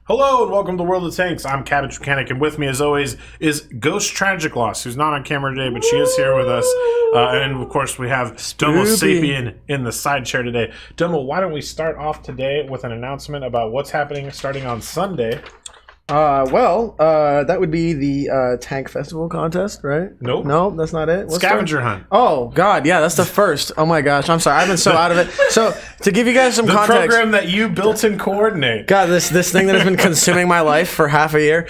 Hello and welcome to World of Tanks. I'm Cabbage Mechanic, and with me, as always, is Ghost Tragic Loss, who's not on camera today, but she is here with us. And of course, we have Domo Sapien in the side chair today. Domo, why don't we start off today with an announcement about what's happening starting on Sunday? That would be the Tank Festival contest, right? Nope. No, that's not it. Scavenger hunt. Oh, God, yeah, that's the first. Oh, my gosh, I'm sorry. I've been so out of it. So, to give you guys some context... The program that you built and coordinate. God, this thing that has been consuming my life for half a year.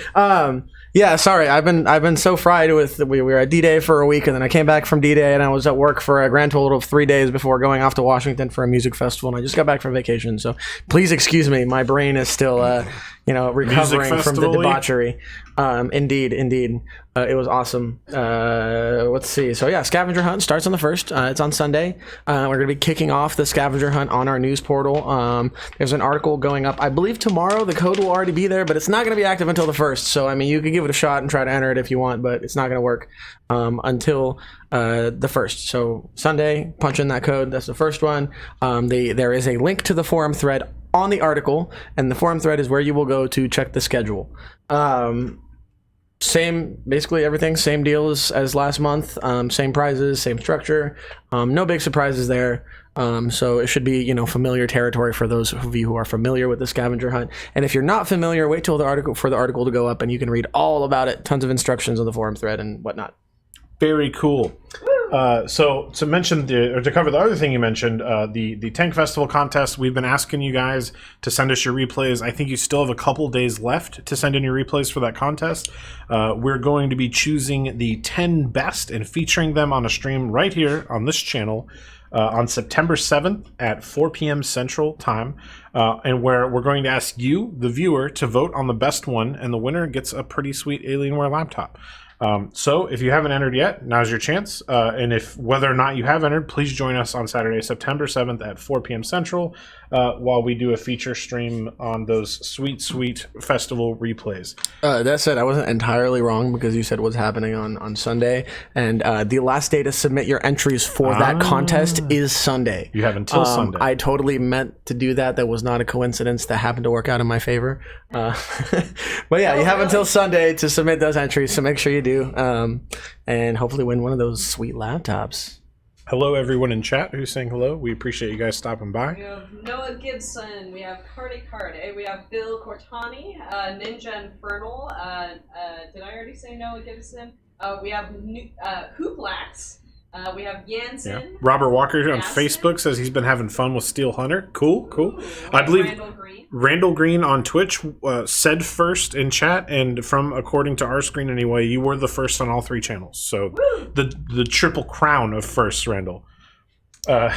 Yeah, sorry. I've been so fried with we were at D-Day for a week, and then I came back from D-Day, and I was at work for a grand total of 3 days before going off to Washington for a music festival, and I just got back from vacation. So please excuse me. My brain is still recovering from the debauchery. Indeed. It was awesome. Let's see. So yeah, Scavenger Hunt starts on the 1st. It's on Sunday. We're going to be kicking off the Scavenger Hunt on our news portal. There's an article going up. I believe tomorrow the code will already be there, but it's not going to be active until the 1st. So, I mean, you can give it a shot and try to enter it if you want, but it's not going to work until the 1st. So Sunday, punch in that code. That's the first one. There is a link to the forum thread on the article, and the forum thread is where you will go to check the schedule. Basically everything, same deal as last month, same prizes, same structure, no big surprises there. So it should be, familiar territory for those of you who are familiar with the Scavenger Hunt. And if you're not familiar, wait till the article to go up and you can read all about it. Tons of instructions on the forum thread and whatnot. Very cool. So to mention to cover the other thing you mentioned, the Tank Festival contest, we've been asking you guys to send us your replays. I think you still have a couple days left to send in your replays for that contest. We're going to be choosing the 10 best and featuring them on a stream right here on this channel on September 7th at 4 p.m. Central Time, and where we're going to ask you, the viewer, to vote on the best one, and the winner gets a pretty sweet Alienware laptop. So if you haven't entered yet, now's your chance. And whether or not you have entered, please join us on Saturday, September 7th at 4 p.m. Central, while we do a feature stream on those sweet festival replays. That said, I wasn't entirely wrong because you said what's happening on Sunday. And the last day to submit your entries for that contest is Sunday. You have until Sunday. I totally meant to do that. That was not a coincidence. That happened to work out in my favor. But yeah, you have until Sunday to submit those entries, so make sure you do. And hopefully win one of those sweet laptops. Hello, everyone in chat who's saying hello. We appreciate you guys stopping by. We have Noah Gibson. We have Cardi Carde. We have Bill Cortani, Ninja Infernal. Did I already say Noah Gibson? We have Hooplax. We have Jansen. Yeah. Robert Walker on Facebook says he's been having fun with Steel Hunter. Cool. I believe Randall Green on Twitch said first in chat, and according to our screen anyway, you were the first on all 3 channels. So the triple crown of first, Randall. The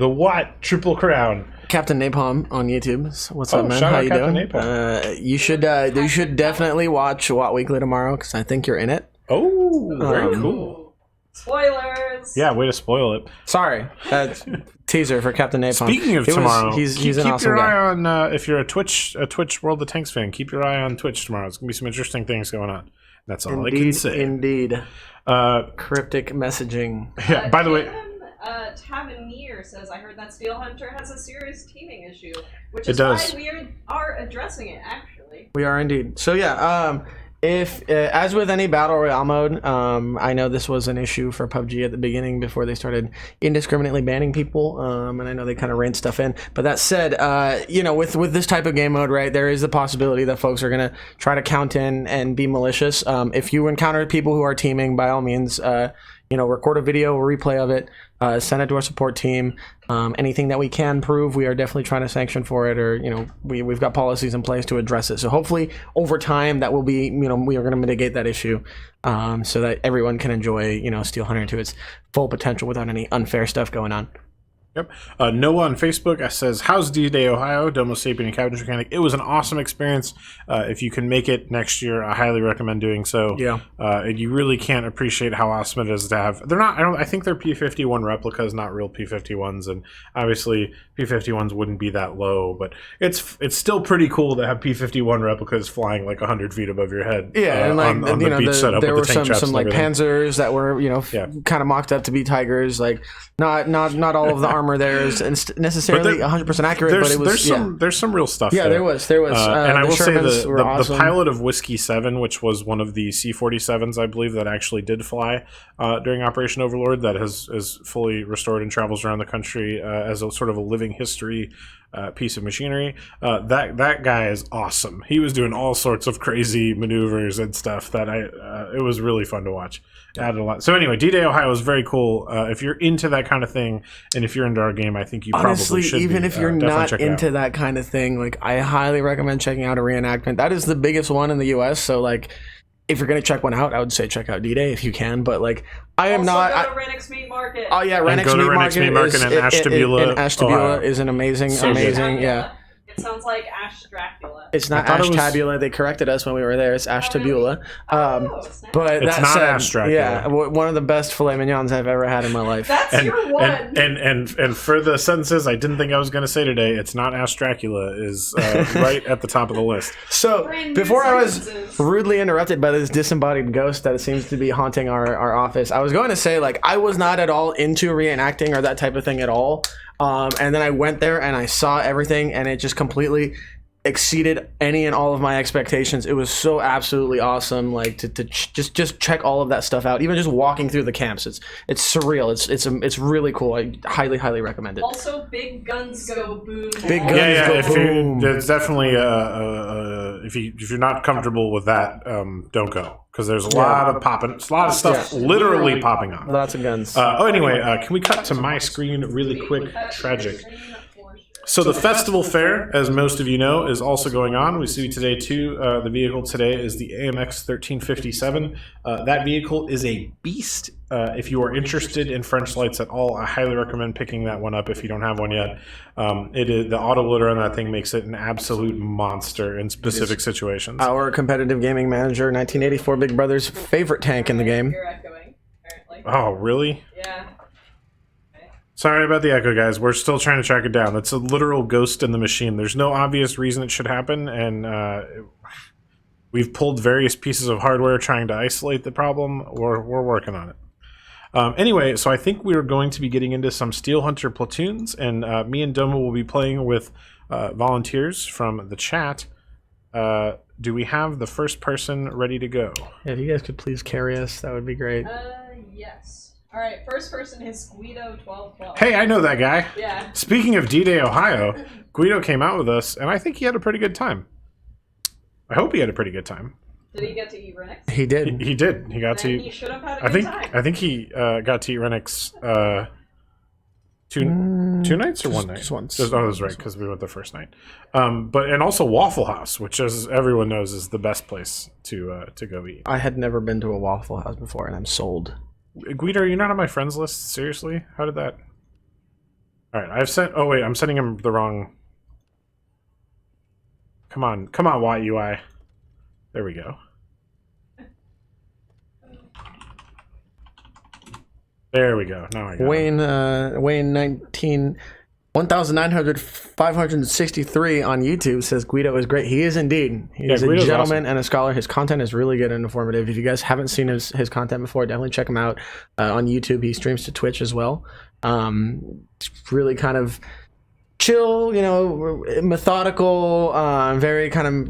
what triple crown? Captain Napalm on YouTube. What's up, man? Shout How out you Captain doing? Napalm. You should definitely watch Watt Weekly tomorrow because I think you're in it. Oh, very cool. Spoilers. Yeah, way to spoil it. Sorry. Teaser for Captain Napalm. Speaking of tomorrow, he's an awesome guy. Keep your eye on, if you're a Twitch World of Tanks fan, keep your eye on Twitch tomorrow. There's going to be some interesting things going on. That's all I can say. Indeed. Cryptic messaging. Yeah, by the way... Tavernier says, I heard that Steel Hunter has a serious teaming issue, which is why we are addressing it, actually. We are indeed. So yeah, if as with any battle royale mode, I know this was an issue for PUBG at the beginning before they started indiscriminately banning people, and I know they kind of reined stuff in. But that said, with this type of game mode, right, there is the possibility that folks are gonna try to count in and be malicious. If you encounter people who are teaming, by all means, record a video, a replay of it, send it to our support team. Anything that we can prove, we are definitely trying to sanction for it, or we've got policies in place to address it. So hopefully, over time, that will be we are going to mitigate that issue, so that everyone can enjoy Steel Hunter to its full potential without any unfair stuff going on. Yep. Noah on Facebook says, how's D-Day, Ohio? Domo Sapien and Cabbage Mechanic. It was an awesome experience. If you can make it next year, I highly recommend doing so. Yeah. You really can't appreciate how awesome it is to have. I think they're P-51 replicas, not real P-51s, and obviously P-51s wouldn't be that low, but it's still pretty cool to have P-51 replicas flying like 100 feet above your head. Yeah, and on the beach setup there with were the tank some like everything. Panzers that were kind of mocked up to be Tigers. Like not all of the armor there isn't necessarily 100% accurate, but it was there's some real stuff. Yeah, there was. And I will say the awesome. pilot of Whiskey 7, which was one of the C-47s, I believe, that actually did fly during Operation Overlord, that is fully restored and travels around the country as a sort of a living history piece of machinery. That guy is awesome. He was doing all sorts of crazy maneuvers and stuff that it was really fun to watch. Added a lot. So anyway, D-Day Ohio is very cool. If you're into that kind of thing, and if you're into our game, I think you honestly, probably should. Even if you're not into that that kind of thing, like I highly recommend checking out a reenactment. That is the biggest one in the U.S. So like, if you're gonna check one out, I would say check out D-Day if you can. But like, I am not. Go to Rennick's Meat Market. Oh yeah, Rennick's Meat Market in Ashtabula is an amazing. Yeah. It sounds like Ash Dracula. It's not Ashtabula. They corrected us when we were there. It's Ashtabula. But it's not Ash Dracula. Yeah, one of the best filet mignons I've ever had in my life. That's your one. And for the sentences I didn't think I was going to say today, it's not Ash Dracula is right at the top of the list. So before I was rudely interrupted by this disembodied ghost that seems to be haunting our office, I was going to say like I was not at all into reenacting or that type of thing at all. And then I went there and I saw everything, and it just completely exceeded any and all of my expectations. It was so absolutely awesome, like to just check all of that stuff out. Even just walking through the camps, it's surreal. It's really cool. I highly recommend it. Also, big guns go boom. Big guns go boom. There's definitely if you're not comfortable with that, don't go. Because there's a lot of popping, a lot of stuff literally popping on. Lots of guns. Anyway, can we cut to my screen really quick? Tragic. So the festival fair, as most of you know, is also going on. We see today too. The vehicle today is the AMX 1357. That vehicle is a beast. If you are interested in French lights at all, I highly recommend picking that one up if you don't have one yet. It is the autoloader on that thing makes it an absolute monster in specific situations. Our competitive gaming manager, 1984 Big Brother's favorite tank in the game. You're echoing, apparently. Oh, really? Yeah. Sorry about the echo, guys. We're still trying to track it down. It's a literal ghost in the machine. There's no obvious reason it should happen, and we've pulled various pieces of hardware trying to isolate the problem. We're working on it. Anyway, so I think we're going to be getting into some Steel Hunter platoons, and me and Domo will be playing with volunteers from the chat. Do we have the first person ready to go? Yeah, if you guys could please carry us, that would be great. Yes. All right, first person is Guido 1212. Hey, I know that guy. Yeah. Speaking of D-Day Ohio, Guido came out with us, and I think he had a pretty good time. I hope he had a pretty good time. Did he get to eat Renix? He did. He did. He got to. He should have had a good time. I think he got to eat Renix two nights or one night. Just once. Oh, that's right, because we went the first night. And also Waffle House, which, as everyone knows, is the best place to go eat. I had never been to a Waffle House before, and I'm sold. Guido, you're not on my friends list? Seriously? How did that... Alright, I've sent... Oh, wait, I'm sending him the wrong... Come on, YUI. There we go. There we go. Now I got Wayne 1963 on YouTube says Guido is great. He is indeed. He is a gentleman and a scholar. His content is really good and informative. If you guys haven't seen his content before, definitely check him out on YouTube. He streams to Twitch as well. It's really kind of chill, methodical, very kind of,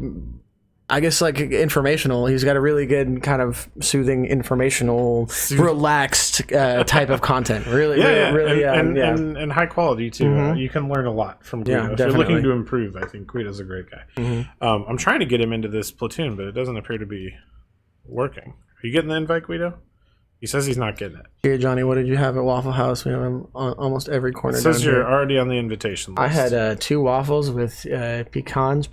I guess, like informational. He's got a really good kind of soothing, informational, relaxed type of content. Really, and high quality too. Mm-hmm. You can learn a lot from Guido. Yeah, if you're looking to improve, I think Guido's a great guy. Mm-hmm. I'm trying to get him into this platoon, but it doesn't appear to be working. Are you getting the invite, Guido? He says he's not getting it. Here, Johnny, what did you have at Waffle House? We have him on almost every corner. It says you're already on the invitation list. I had 2 waffles with pecans,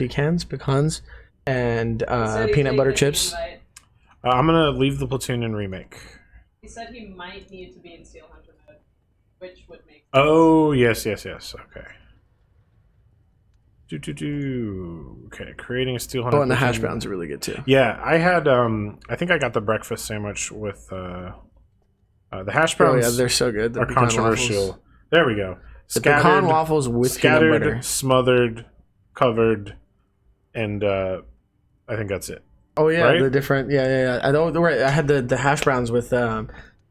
and peanut butter chips. I'm going to leave the platoon and remake. He said he might need to be in Steel Hunter mode, which would make sense. Oh, yes. Okay. Okay, creating a Steel Hunter. Oh, and the hash browns are really good too. Yeah, I had, I think I got the breakfast sandwich with, the hash browns. Oh, yeah, they're so good. Are controversial. Waffles. There we go. The pecan waffles with peanut butter. Smothered, covered, and, I think that's it. Oh yeah, right? The different I know. Right, I had the hash browns with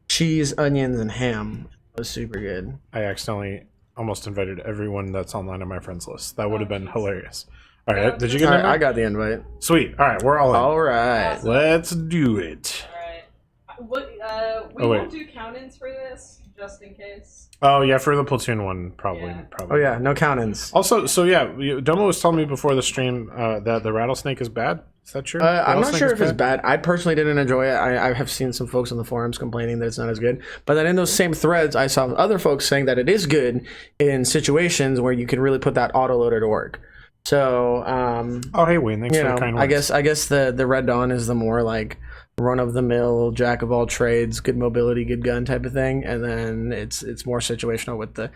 cheese, onions, and ham. It was super good. I accidentally almost invited everyone that's online on my friends list. That would have been jeez. hilarious. All right, did you get All an right, invite? I got the invite. Sweet. All right, we're all in. All right. Let's do it. Alright. We Oh, wait. won't do count-ins for this, just in case. Oh yeah, for the platoon one, probably. Yeah. Oh yeah, no count-ins. Also, so yeah, Domo was telling me before the stream that the rattlesnake is bad. Is that true? I'm not Rattlesnake sure is if it's bad. I personally didn't enjoy it. I have seen some folks on the forums complaining that it's not as good. But then in those same threads, I saw other folks saying that it is good in situations where you can really put that autoloader to work. So, Oh hey Wayne, thanks you for know, the kind words. I guess the Red Dawn is the more like run-of-the-mill, jack of all trades, good mobility, good gun type of thing, and then it's more situational with the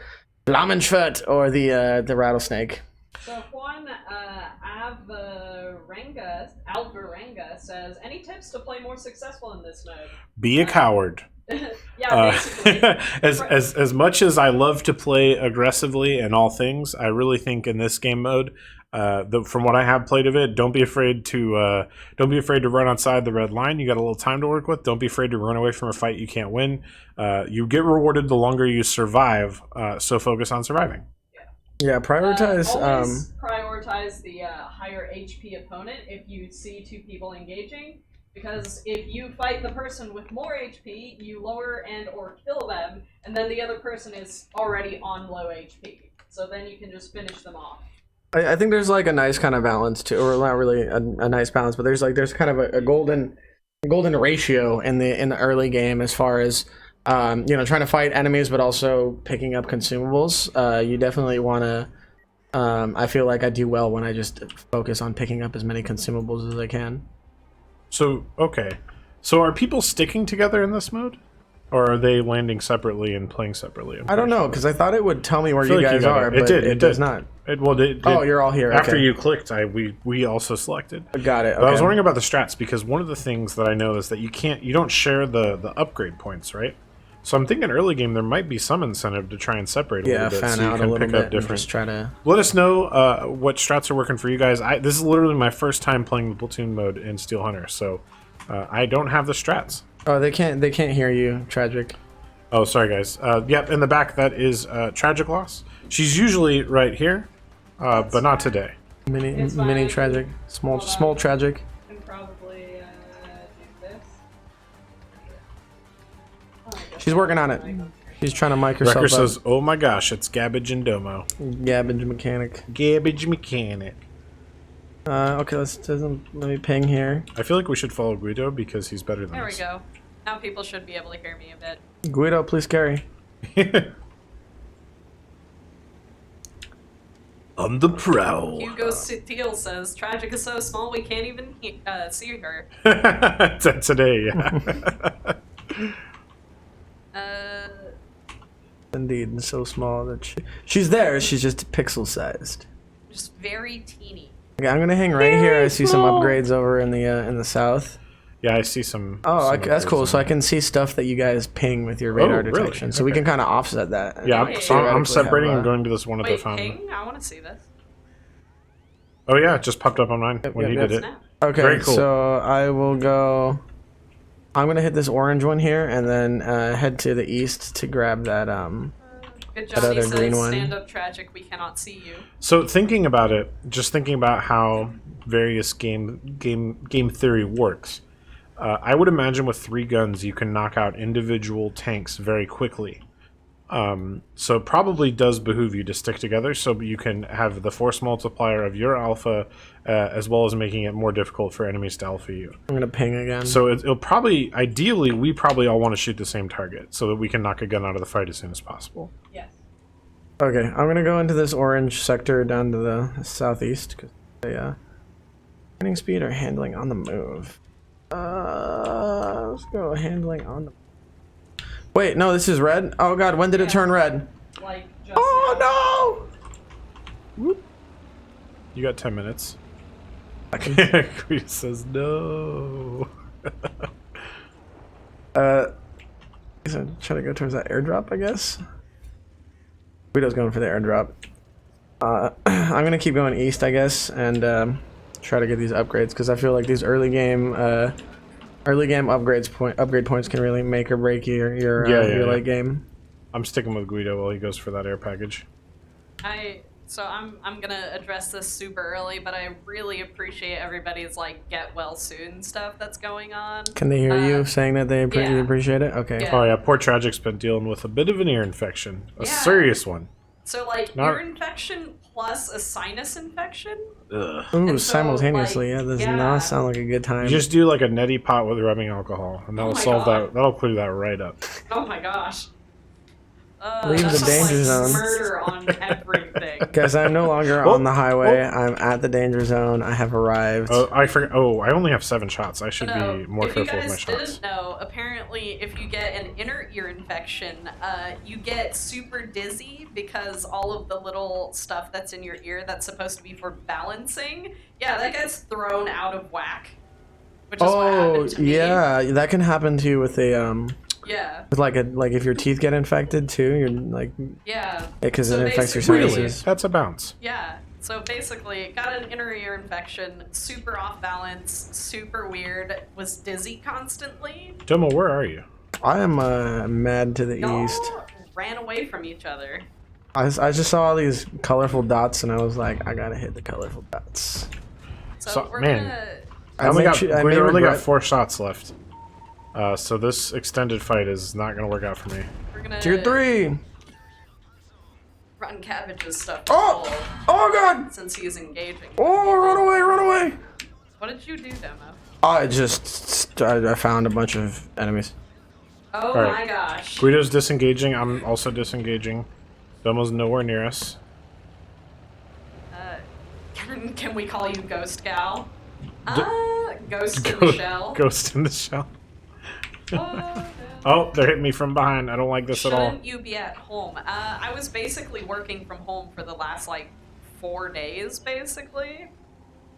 Flammenschwert or the rattlesnake. So Juan Alvarenga says, any tips to play more successful in this mode? Be a coward. Yeah, basically. As much as I love to play aggressively in all things, I really think in this game mode, from what I have played of it, don't be afraid to run outside the red line. You got a little time to work with. Don't be afraid to run away from a fight you can't win. You get rewarded the longer you survive. So focus on surviving. Yeah, prioritize. Always prioritize the higher HP opponent if you see two people engaging. Because if you fight the person with more HP, you lower and or kill them, and then the other person is already on low HP. So then you can just finish them off. I think there's like a nice kind of balance to, or not really a nice balance, but there's kind of a golden ratio in the early game as far as trying to fight enemies, but also picking up consumables. You definitely want to. I feel like I do well when I just focus on picking up as many consumables as I can. So okay, so are people sticking together in this mode, or are they landing separately and playing separately? I don't know, because I thought it would tell me where you guys are, but it does not. Oh, you're all here. After okay. you clicked, we also selected. Got it. But I was okay. wondering about the strats because one of the things that I know is that you don't share the upgrade points, right? So I'm thinking early game there might be some incentive to try and separate a little bit, fan so you out can a little pick bit up and different. just try to. Let us know what strats are working for you guys. This is literally my first time playing the platoon mode in Steel Hunter, so I don't have the strats. Oh, they can't hear you, Tragic. Oh, sorry guys. Yep, in the back that is Tragic Loss. She's usually right here, but not today. Mini Tragic, small Tragic. I can probably do this. She's working on it. She's trying to mic herself Wrecker up. says, "Oh my gosh, it's Cabbage and Domo." Cabbage mechanic. Cabbage mechanic. Okay, let me ping here. I feel like we should follow Guido because he's better than There we us. go. Now people should be able to hear me a bit. Guido, please carry. On the prowl. Hugo Steele says, Tragic is so small we can't even see her. Today, yeah. Indeed, so small that she's there. She's just pixel sized. Just very teeny. Okay, I'm gonna hang right here. I see some upgrades over in the south. Yeah, I see some. Oh, some that's cool. upgrades So I in can see stuff that you guys ping with your radar really? detection. So we Okay. can kind of offset that. there. Yeah, Hey. so I'm Theoretically separating have, and going to this one at the Wait, fountain. ping? I want to see this. Oh yeah, it just popped up on mine when yep, you yep. did it. Snap. Okay, Very cool. so I will go. I'm gonna hit this orange one here, and then head to the east to grab that. Good That job, he other says, green one. stand up Tragic, we cannot see you. So thinking about it, just thinking about how various game theory works, I would imagine with 3 guns you can knock out individual tanks very quickly. So it probably does behoove you to stick together so you can have the force multiplier of your alpha as well as making it more difficult for enemies to alpha you. I'm gonna ping again. So it'll probably, ideally, we probably all want to shoot the same target so that we can knock a gun out of the fight as soon as possible. Yes. Okay, I'm gonna go into this orange sector down to the southeast because handling speed or handling on the move. Let's go handling on the. Wait, no, this is red. Oh god, when did it turn red? Like, just now. Oh no! You got 10 minutes. Queen says no. So try to go towards that airdrop, I guess. Guido's going for the airdrop. I'm gonna keep going east, I guess, and try to get these upgrades because I feel like these early game upgrade points can really make or break your late game. I'm sticking with Guido while he goes for that air package. So I'm gonna address this super early, but I really appreciate everybody's like get well soon stuff that's going on. Can they hear you saying that they yeah. appreciate it? Okay. Yeah. Oh yeah, poor Tragic's been dealing with a bit of an ear infection. A serious one. So like ear infection plus a sinus infection. Ugh. Ooh, And so, simultaneously. like, Yeah, does not sound like a good time. You just do like a neti pot with rubbing alcohol, and that'll solve that. That'll clear that right up. Oh my gosh. Leave that's the danger like zone. Murder on everything. Guys, I'm no longer on the highway. I'm at the danger zone. I have arrived. Oh, I forgot. Oh, I only have 7 shots. I should be more if you careful with my guys shots. didn't know, apparently if you get an inner ear infection, you get super dizzy because all of the little stuff that's in your ear that's supposed to be for balancing, that gets thrown out of whack. Which is what happened to me. Yeah, that can happen too with a Yeah. with like if your teeth get infected too, you're like because So it infects your basically- sinuses. That's a bounce. Yeah. So basically, got an inner ear infection, super off balance, super weird, was dizzy constantly. Domo, where are you? I am mad to the Y'all east. ran away from each other. I just saw all these colorful dots and I was like, I gotta hit the colorful dots. So we're man. gonna. I only got I may got regret- 4 shots left. So this extended fight is not going to work out for me. We're gonna Tier 3. run Cabbage's stuff. Oh! Oh god! Since he's engaging. Oh, run away, run away! What did you do, Domo? I found a bunch of enemies. Oh All right. my gosh. Guido's disengaging. I'm also disengaging. Domo's nowhere near us. Can we call you Ghost Gal? Ghost in Go- the Shell. Ghost in the shell. Oh, Oh, they're hitting me from behind. I don't like this at all. shouldn't you be at home? I was basically working from home for the last, 4 days, basically.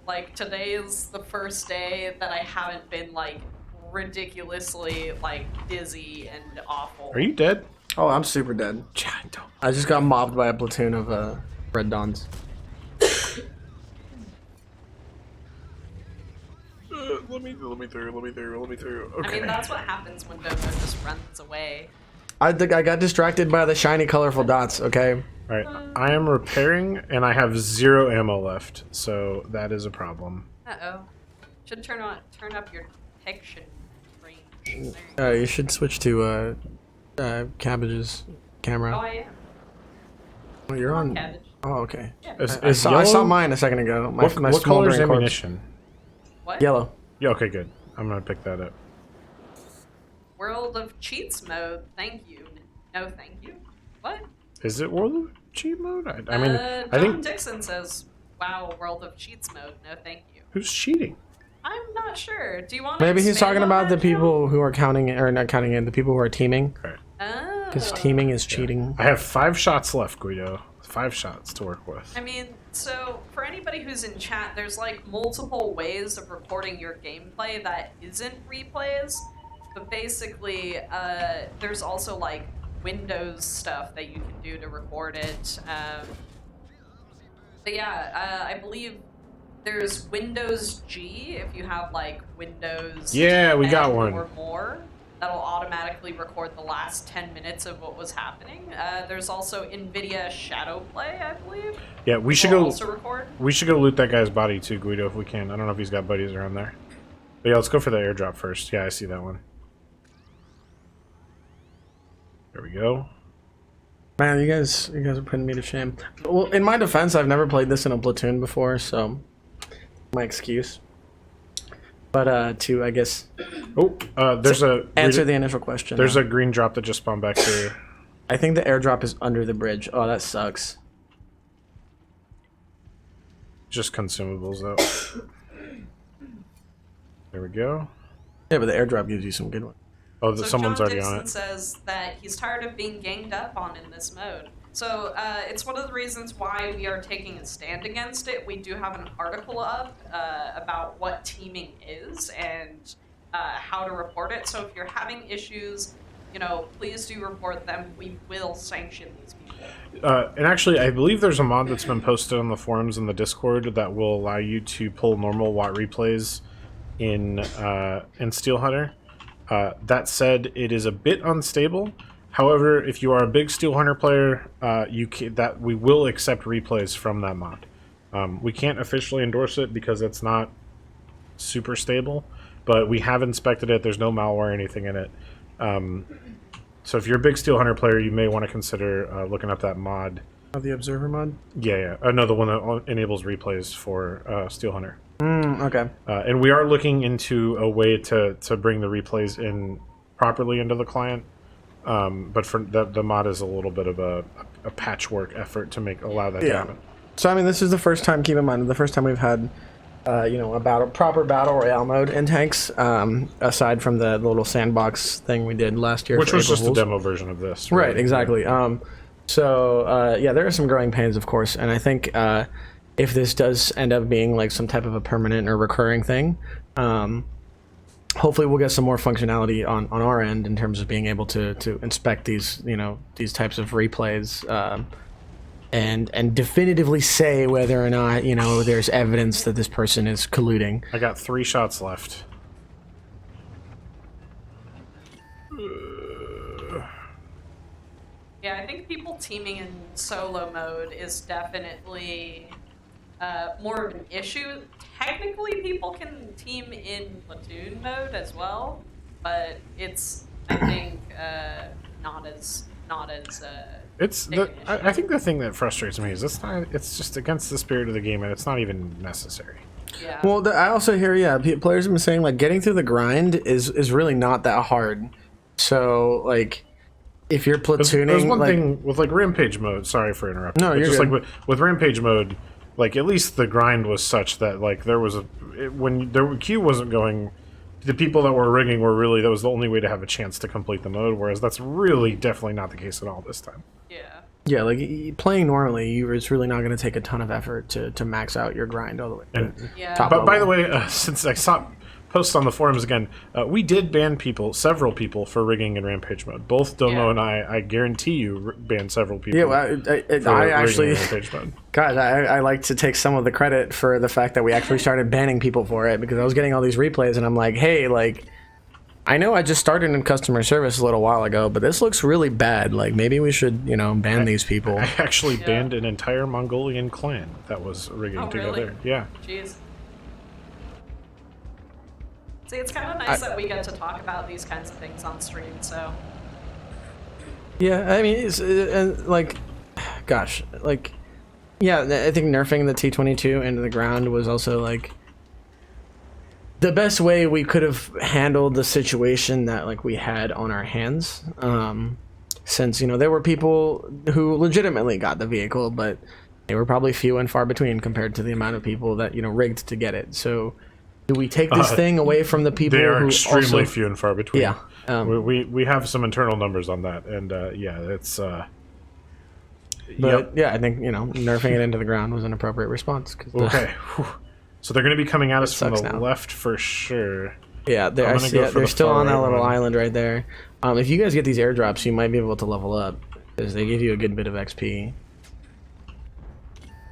Like, today is the first day that I haven't been, ridiculously, dizzy and awful. Are you dead? Oh, I'm super dead. I just got mobbed by a platoon of Red Dawns. Let me through. I mean, that's what happens when Domo just runs away. I got distracted by the shiny colorful dots, okay? Alright, I am repairing, and I have 0 ammo left, so that is a problem. Uh-oh. Should turn up your detection range. You should switch to Cabbage's camera. Oh, I am. Oh, you're on. Cabbage. Oh, okay. Yeah. I saw mine a second ago. My What color is smoldering corpse. ammunition? What? Yellow. Yeah, okay, good. I'm gonna pick that up. World of Cheats mode. Thank you. No, thank you. What? Is it World of Cheat mode? I mean, I John think... Dixon says, "Wow, World of Cheats mode. No, thank you." Who's cheating? I'm not sure. Do you want? Maybe he's talking about the people who are counting, or not counting it, the people who are teaming. Okay. Oh. Because teaming is cheating. I have 5 shots left, Guido. 5 shots to work with. I mean, so for anybody who's in chat, there's multiple ways of recording your gameplay that isn't replays. But basically, there's also Windows stuff that you can do to record it. But yeah, I believe there's Windows G if you have Windows. Yeah, we got 10 one. or more. That'll automatically record the last 10 minutes of what was happening. There's also NVIDIA Shadowplay, I believe. Yeah, we should will go. also record. We should go loot that guy's body too, Guido, if we can. I don't know if he's got buddies around there. But yeah, let's go for the airdrop first. Yeah, I see that one. There we go. Man, you guys are putting me to shame. Well, in my defense, I've never played this in a platoon before, so my excuse. But to I guess Oh, there's a answer the initial question. There's a green drop that just spawned back here. I think the airdrop is under the bridge. Oh, that sucks. Just consumables though. There we go. Yeah, but the airdrop gives you some good ones. Oh, So someone's John already Dixon on it. says that he's tired of being ganged up on in this mode. So it's one of the reasons why we are taking a stand against it. We do have an article up about what teaming is and how to report it. So if you're having issues, please do report them. We will sanction these people. And actually, I believe there's a mod that's been posted on the forums in the Discord that will allow you to pull normal watt replays in Steel Hunter. That said, it is a bit unstable, However, if you are a big Steel Hunter player, we will accept replays from that mod. We can't officially endorse it because it's not super stable, but we have inspected it. There's no malware or anything in it. So if you're a big Steel Hunter player, you may want to consider looking up that mod. The Observer mod? Yeah. No, the one that enables replays for Steel Hunter. Okay. And we are looking into a way to bring the replays in properly into the client. But for the mod is a little bit of a patchwork effort to allow that to happen. So I mean, this is the first time. Keep in mind, the first time we've had, a proper battle royale mode in tanks. Aside from the little sandbox thing we did last year, which was just a demo version of this. Really. Right. Exactly. So there are some growing pains, of course, and I think if this does end up being like some type of a permanent or recurring thing. Hopefully we'll get some more functionality on our end in terms of being able to inspect these types of replays and definitively say whether or not there's evidence that this person is colluding. I got 3 shots left. Yeah, I think people teaming in solo mode is definitely more of an issue. Technically, people can team in platoon mode as well, but it's, I think, not as. I think the thing that frustrates me is it's just against the spirit of the game, and it's not even necessary. Yeah. Well, I also hear players have been saying like getting through the grind is really not that hard. So like, if you're platooning, there's one thing with like rampage mode. Sorry for interrupting. No, you're just good. like with rampage mode. Like, at least the grind was such that, like, when the queue wasn't going, the people that were rigging that was the only way to have a chance to complete the mode, whereas that's really definitely not the case at all this time. Yeah. Yeah, like, playing normally, it's really not going to take a ton of effort to max out your grind all the way. But by the way, since I saw posts on the forums again, we did ban several people for rigging in rampage mode. Both Domo and I guarantee you, banned several people. Yeah, well, I actually, in rampage mode. God, I like to take some of the credit for the fact that we actually started banning people for it, because I was getting all these replays and I'm like, hey, like, I know I just started in customer service a little while ago, but this looks really bad. Like, maybe we should, ban these people. I actually banned an entire Mongolian clan that was rigging together. Really? Yeah. Jeez. See, it's kind of nice that we get to talk about these kinds of things on stream, so. Yeah, I mean, it's like, gosh, like, yeah, I think nerfing the T-22 into the ground was also, like, the best way we could have handled the situation that, like, we had on our hands. Since, there were people who legitimately got the vehicle, but they were probably few and far between compared to the amount of people that, rigged to get it. So, do we take this thing away from the people they are who extremely few and far between. Yeah. We have some internal numbers on that, and it's But yeah, I think nerfing it into the ground was an appropriate response. Okay, so they're going to be coming at us from the now. left for sure. Yeah, they're still on that little island right there. If you guys get these airdrops, you might be able to level up because they give you a good bit of XP.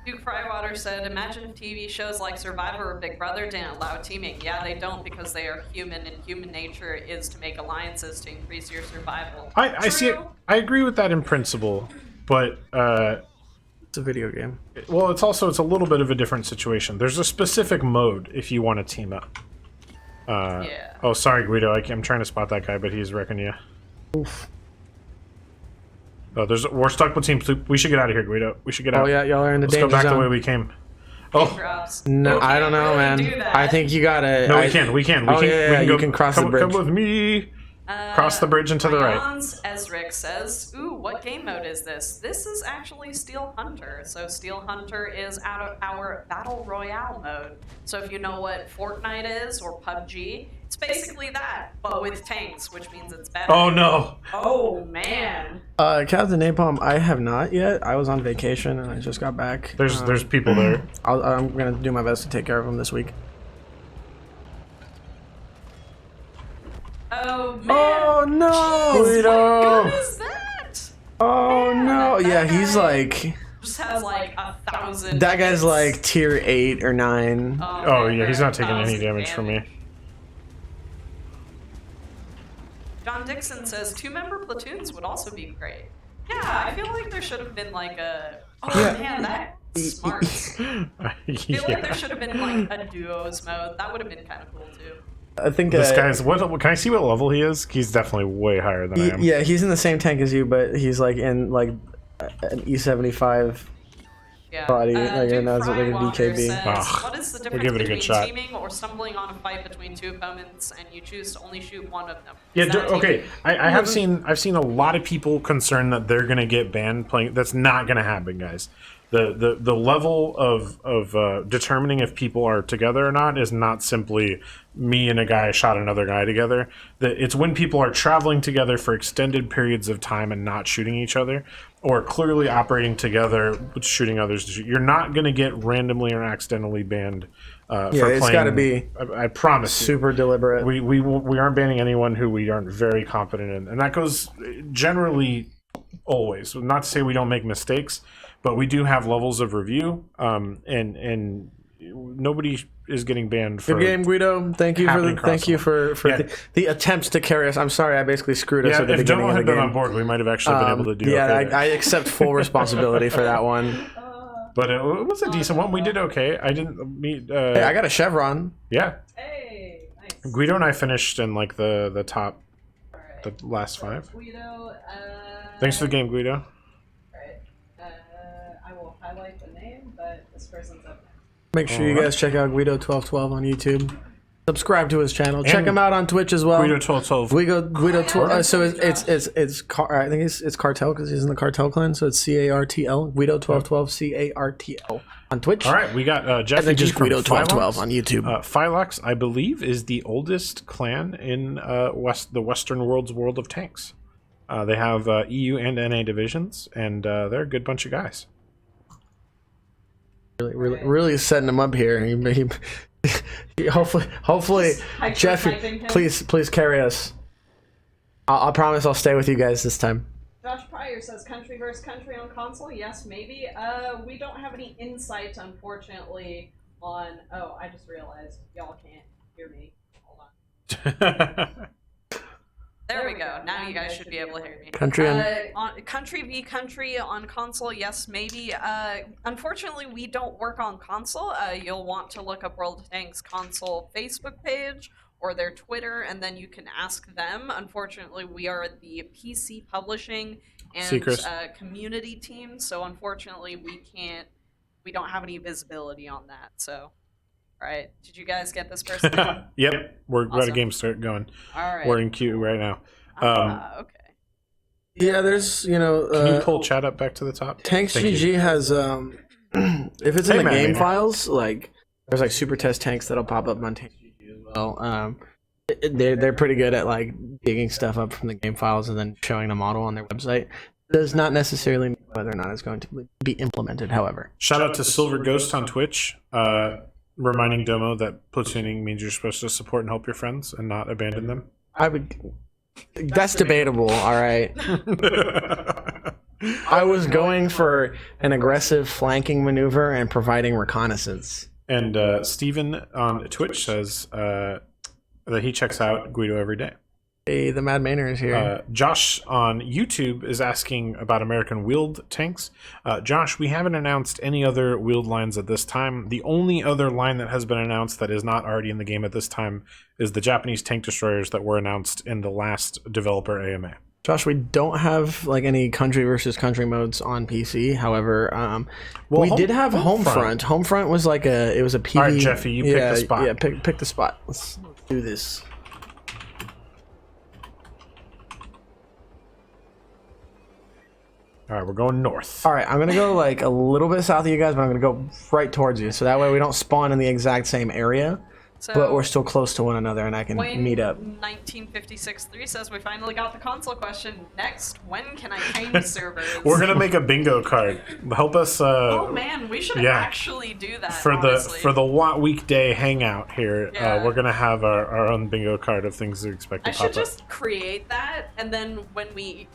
Duke Frywater said, imagine if TV shows like Survivor or Big Brother didn't allow teaming. Yeah, they don't, because they are human, and human nature is to make alliances to increase your survival. I see it. I agree with that in principle, but it's a video game. Well, it's a little bit of a different situation. There's a specific mode if you want to team up. Yeah. Oh, sorry, Guido. I'm trying to spot that guy, but he's wrecking you. Oof. Oh, we're stuck with team. We should get out of here, Guido. We should get out. Oh yeah, y'all are in the danger zone. Let's go back the way we came. Oh. No, I don't know, man. I think you gotta. No, we can. You can cross the bridge. Come with me. Cross the bridge and to the right. Ezric says, ooh, what game mode is this? This is actually Steel Hunter. So Steel Hunter is out of our Battle Royale mode. So if you know what Fortnite is or PUBG, it's basically that, but with tanks, which means it's better. Oh, no. Oh, man. Captain Napalm, I have not yet. I was on vacation and I just got back. There's people there. I'm going to do my best to take care of them this week. Oh, man. Oh, no. Jeez, what gun is that? Oh, man, no. Yeah, he's like... Just has like 1,000. That guy's like tier 8 or 9. Oh yeah, he's not taking any damage from me. John John Dixon says 2-member platoons would also be great. Yeah, I feel like there should have been like a. Oh man, that's smart. I feel like there should have been like a duos mode. That would have been kind of cool too. I think This guy's what? Can I see what level he is? He's definitely way higher than I am. Yeah, he's in the same tank as you, but he's like in like an E75 body. Like Duke now it's like a Frywalker DKB. says, what is the We'll give difference it a good between shot. teaming or stumbling on a fight between two opponents and you choose to only shoot one of them? Yeah. Is that Okay. teaming? I've seen a lot of people concerned that they're gonna get banned playing. That's not gonna happen, guys. The level of determining if people are together or not is not simply me and a guy shot another guy together. It's when people are traveling together for extended periods of time and not shooting each other, or clearly operating together but shooting others to shoot. You're not going to get randomly or accidentally banned for playing. It's got to be I promise you. super deliberate. We aren't banning anyone who we aren't very competent in, and that goes generally always. Not to say we don't make mistakes, but we do have levels of review, and nobody is getting banned for Good game, Guido. Thank you for the attempt to carry us. I'm sorry, I basically screwed us at the if beginning Domo of the had been game. on board, we might have actually been able to do okay there. I accept full responsibility for that one. But it was a decent one. We did okay. I didn't meet. Hey, I got a chevron. Yeah, Hey, nice. Guido and I finished in like the top, Alright. the last 5. Guido, Thanks for the game, Guido. Alright. I will highlight the name, but this person's up next. Make sure you guys check out Guido1212 on YouTube. Subscribe to his channel. Check him out on Twitch as well. Guido 1212. Guido 12. So it's I think it's Cartel because he's in the Cartel clan. So it's CARTL. Guido 1212 CARTL on Twitch. All right, we got Jeff. And then just from Guido 1212 Phylox. on YouTube. Phylox, I believe, is the oldest clan in the Western world of tanks. They have EU and NA divisions, and they're a good bunch of guys. Really setting him up here. He hopefully, Hyper Jeff, typing him. please carry us. I promise I'll stay with you guys this time. Josh Pryor says country versus country on console. Yes, maybe. We don't have any insight, unfortunately, on. Oh, I just realized y'all can't hear me. Hold on. There we go. Now you guys should be able to hear me. Country on. Country v country on console, yes, maybe. Unfortunately, we don't work on console. You'll want to look up World of Tanks console Facebook page or their Twitter, and then you can ask them. Unfortunately, we are the PC publishing and community team, so unfortunately, we don't have any visibility on that. So, all right, did you guys get this person? Yep, we're got a Awesome. game start going. All right. We're in queue right now. Okay. Yeah, there's Can you pull chat up back to the top? Tanks Thank GG you. has if it's in the game files, like there's like super test tanks that'll pop up on Tanks GG as well. They're pretty good at like digging stuff up from the game files and then showing the model on their website. Does not necessarily mean whether or not it's going to be implemented, however. Shout out to Silver Ghost on Twitch, reminding Domo that platooning means you're supposed to support and help your friends and not abandon them. I would. That's debatable. All right. I was going for an aggressive flanking maneuver and providing reconnaissance. And Steven on Twitch says that he checks out Guido every day. Hey, the Mad Manor is here. Josh on YouTube is asking about American wheeled tanks. Josh, we haven't announced any other wheeled lines at this time. The only other line that has been announced that is not already in the game at this time is the Japanese tank destroyers that were announced in the last developer AMA. Josh, we don't have like any country versus country modes on PC. However, we did have Homefront. Homefront was like it was a PV. All right, Jeffy, you pick the spot. Yeah, pick the spot. Let's do this. All right, we're going north. All right, I'm gonna go like a little bit south of you guys, but I'm gonna go right towards you, so that way we don't spawn in the exact same area, So, but we're still close to one another, and I can meet up. 1956-3 says we finally got the console question. Next, when can I change servers? We're gonna make a bingo card. Help us. Oh man, we should actually do that. For honestly. the weekday hangout here, Yeah. we're gonna have our own bingo card of things to expect to I pop should up. just create that, and then when we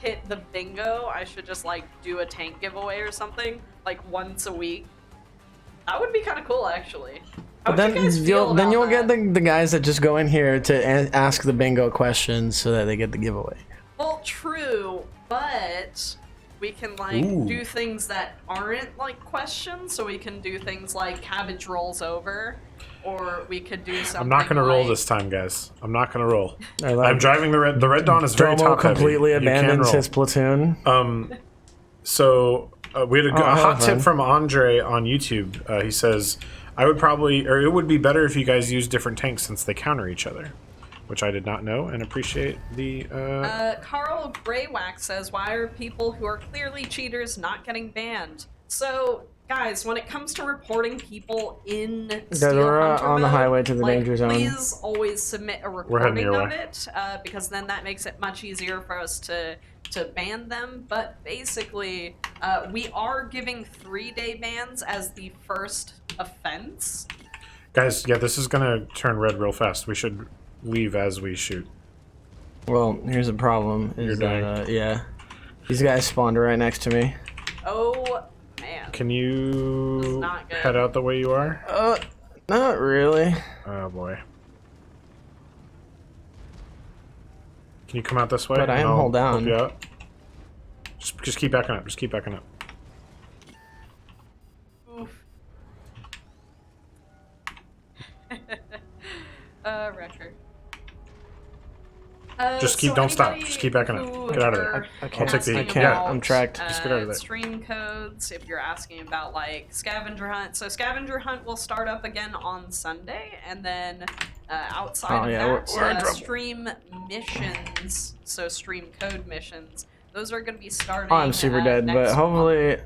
hit the bingo, I should just like do a tank giveaway or something like once a week. That would be kind of cool, actually. But How'd you guys feel about you'll get that? the guys that just go in here to ask the bingo questions so that they get the giveaway. Well, true, but we can Ooh. do things that aren't questions. So we can do things like Cabbage rolls over, or we could do something. I'm not gonna roll like- this time, guys. I'm not gonna roll. I like I'm driving the red. The Red Dawn is very Domo top heavy. completely You can abandons roll. his platoon. So we had a Oh, hot fun. tip from Andre on YouTube. He says, "I would probably, or it would be better if you guys use different tanks since they counter each other," which I did not know and appreciate the. Carl Greywax says, "Why are people who are clearly cheaters not getting banned?" So, guys, when it comes to reporting people in Steel we're, Hunter on the mode, highway to the danger zone. Please always submit a heading recording your of way. it, because then that makes it much easier for us to ban them. But basically, we are giving 3-day bans as the first offense. Guys, yeah, this is gonna turn red real fast. We should leave as we shoot. Well, here's the problem. Is You're that, yeah. These guys spawned right next to me. Oh, man. Can This is you not good. head out the way you are? Not really. Oh boy. Can you come out this way? But I and am I'll hold down. help you out? Just keep backing up. Just keep backing up. Oof. Record. Just keep- don't stop. Just keep backing up. Get out of there. I I'll take the- I can't. yeah. I'm tracked. Just get out of there. Stream codes, if you're asking about scavenger hunt. So scavenger hunt will start up again on Sunday, and then outside Oh, of yeah, that, we're in trouble. stream missions. So stream code missions. Those are going to be starting. Oh, I'm super dead, next but month. hopefully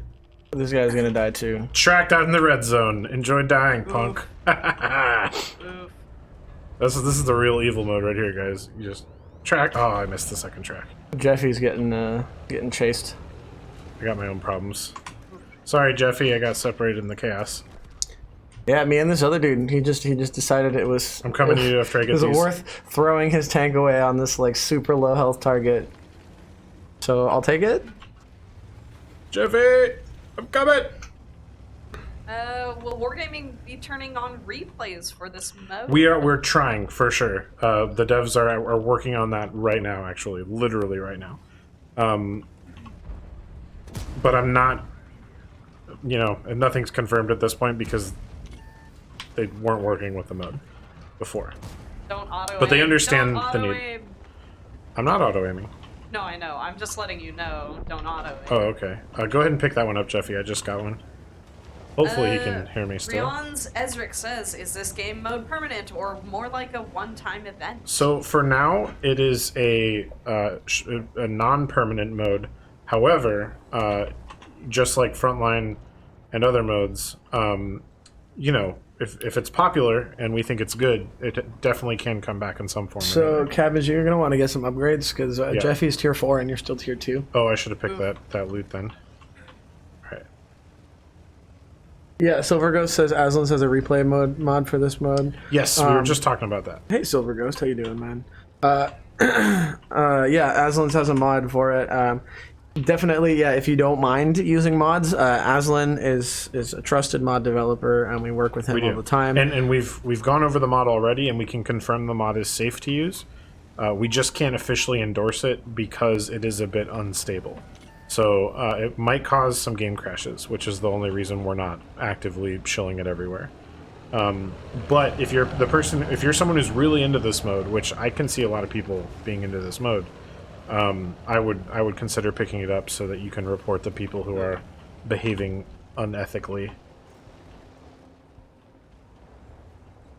this guy's gonna die too. Tracked out in the red zone. Enjoy dying, punk. Oof. This is the real evil mode right here, guys. You just track. Oh, I missed the second track. Jeffy's getting chased. I got my own problems. Sorry, Jeffy. I got separated in the chaos. Yeah, me and this other dude. He just decided it was. I'm coming to you after I get Is it these. worth throwing his tank away on this super low health target? So I'll take it. Jeffy, I'm coming. Will Wargaming be turning on replays for this mode? We're trying for sure. The devs are working on that right now, actually, literally right now. But I'm not, and nothing's confirmed at this point because they weren't working with the mode before. Don't auto But they aim. understand Don't the need. auto aim. I'm not auto aiming. No, I know. I'm just letting you know. Don't auto aim. Oh, okay. Go ahead and pick that one up, Jeffy. I just got one. Hopefully he can hear me still. Rion's Ezric says, is this game mode permanent or more like a one-time event? So for now, it is a non-permanent mode. However, just like Frontline and other modes, if it's popular and we think it's good, it definitely can come back in some form. or So another. Cabbage, you're gonna want to get some upgrades because Yeah. Jeffy's tier 4 and you're still tier 2. Oh, I should have picked that loot then. Right. Yeah, Silver Ghost says Aslan has a replay mod for this mode. Yes, we were just talking about that. Hey, Silver Ghost, how you doing, man? Yeah, Aslan has a mod for it. Definitely, yeah. If you don't mind using mods, Aslan is a trusted mod developer, and we work with him all the time. And we've gone over the mod already, and we can confirm the mod is safe to use. We just can't officially endorse it because it is a bit unstable. So it might cause some game crashes, which is the only reason we're not actively shilling it everywhere. But if you're someone who's really into this mode, which I can see a lot of people being into this mode, I would consider picking it up so that you can report the people who are behaving unethically.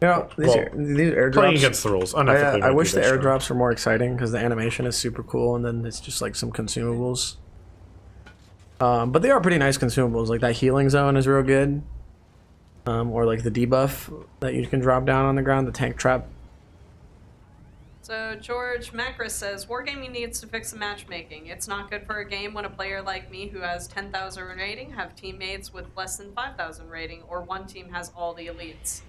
These airdrops. Playing against the rules, unethically. I might be wish a the bit strong. airdrops were more exciting because the animation is super cool, and then it's just like some consumables. But they are pretty nice consumables. Like that healing zone is real good. Or like the debuff that you can drop down on the ground, the tank trap. So George Macris says, Wargaming needs to fix the matchmaking. It's not good for a game when a player like me who has 10,000 rating have teammates with less than 5,000 rating, or one team has all the elites.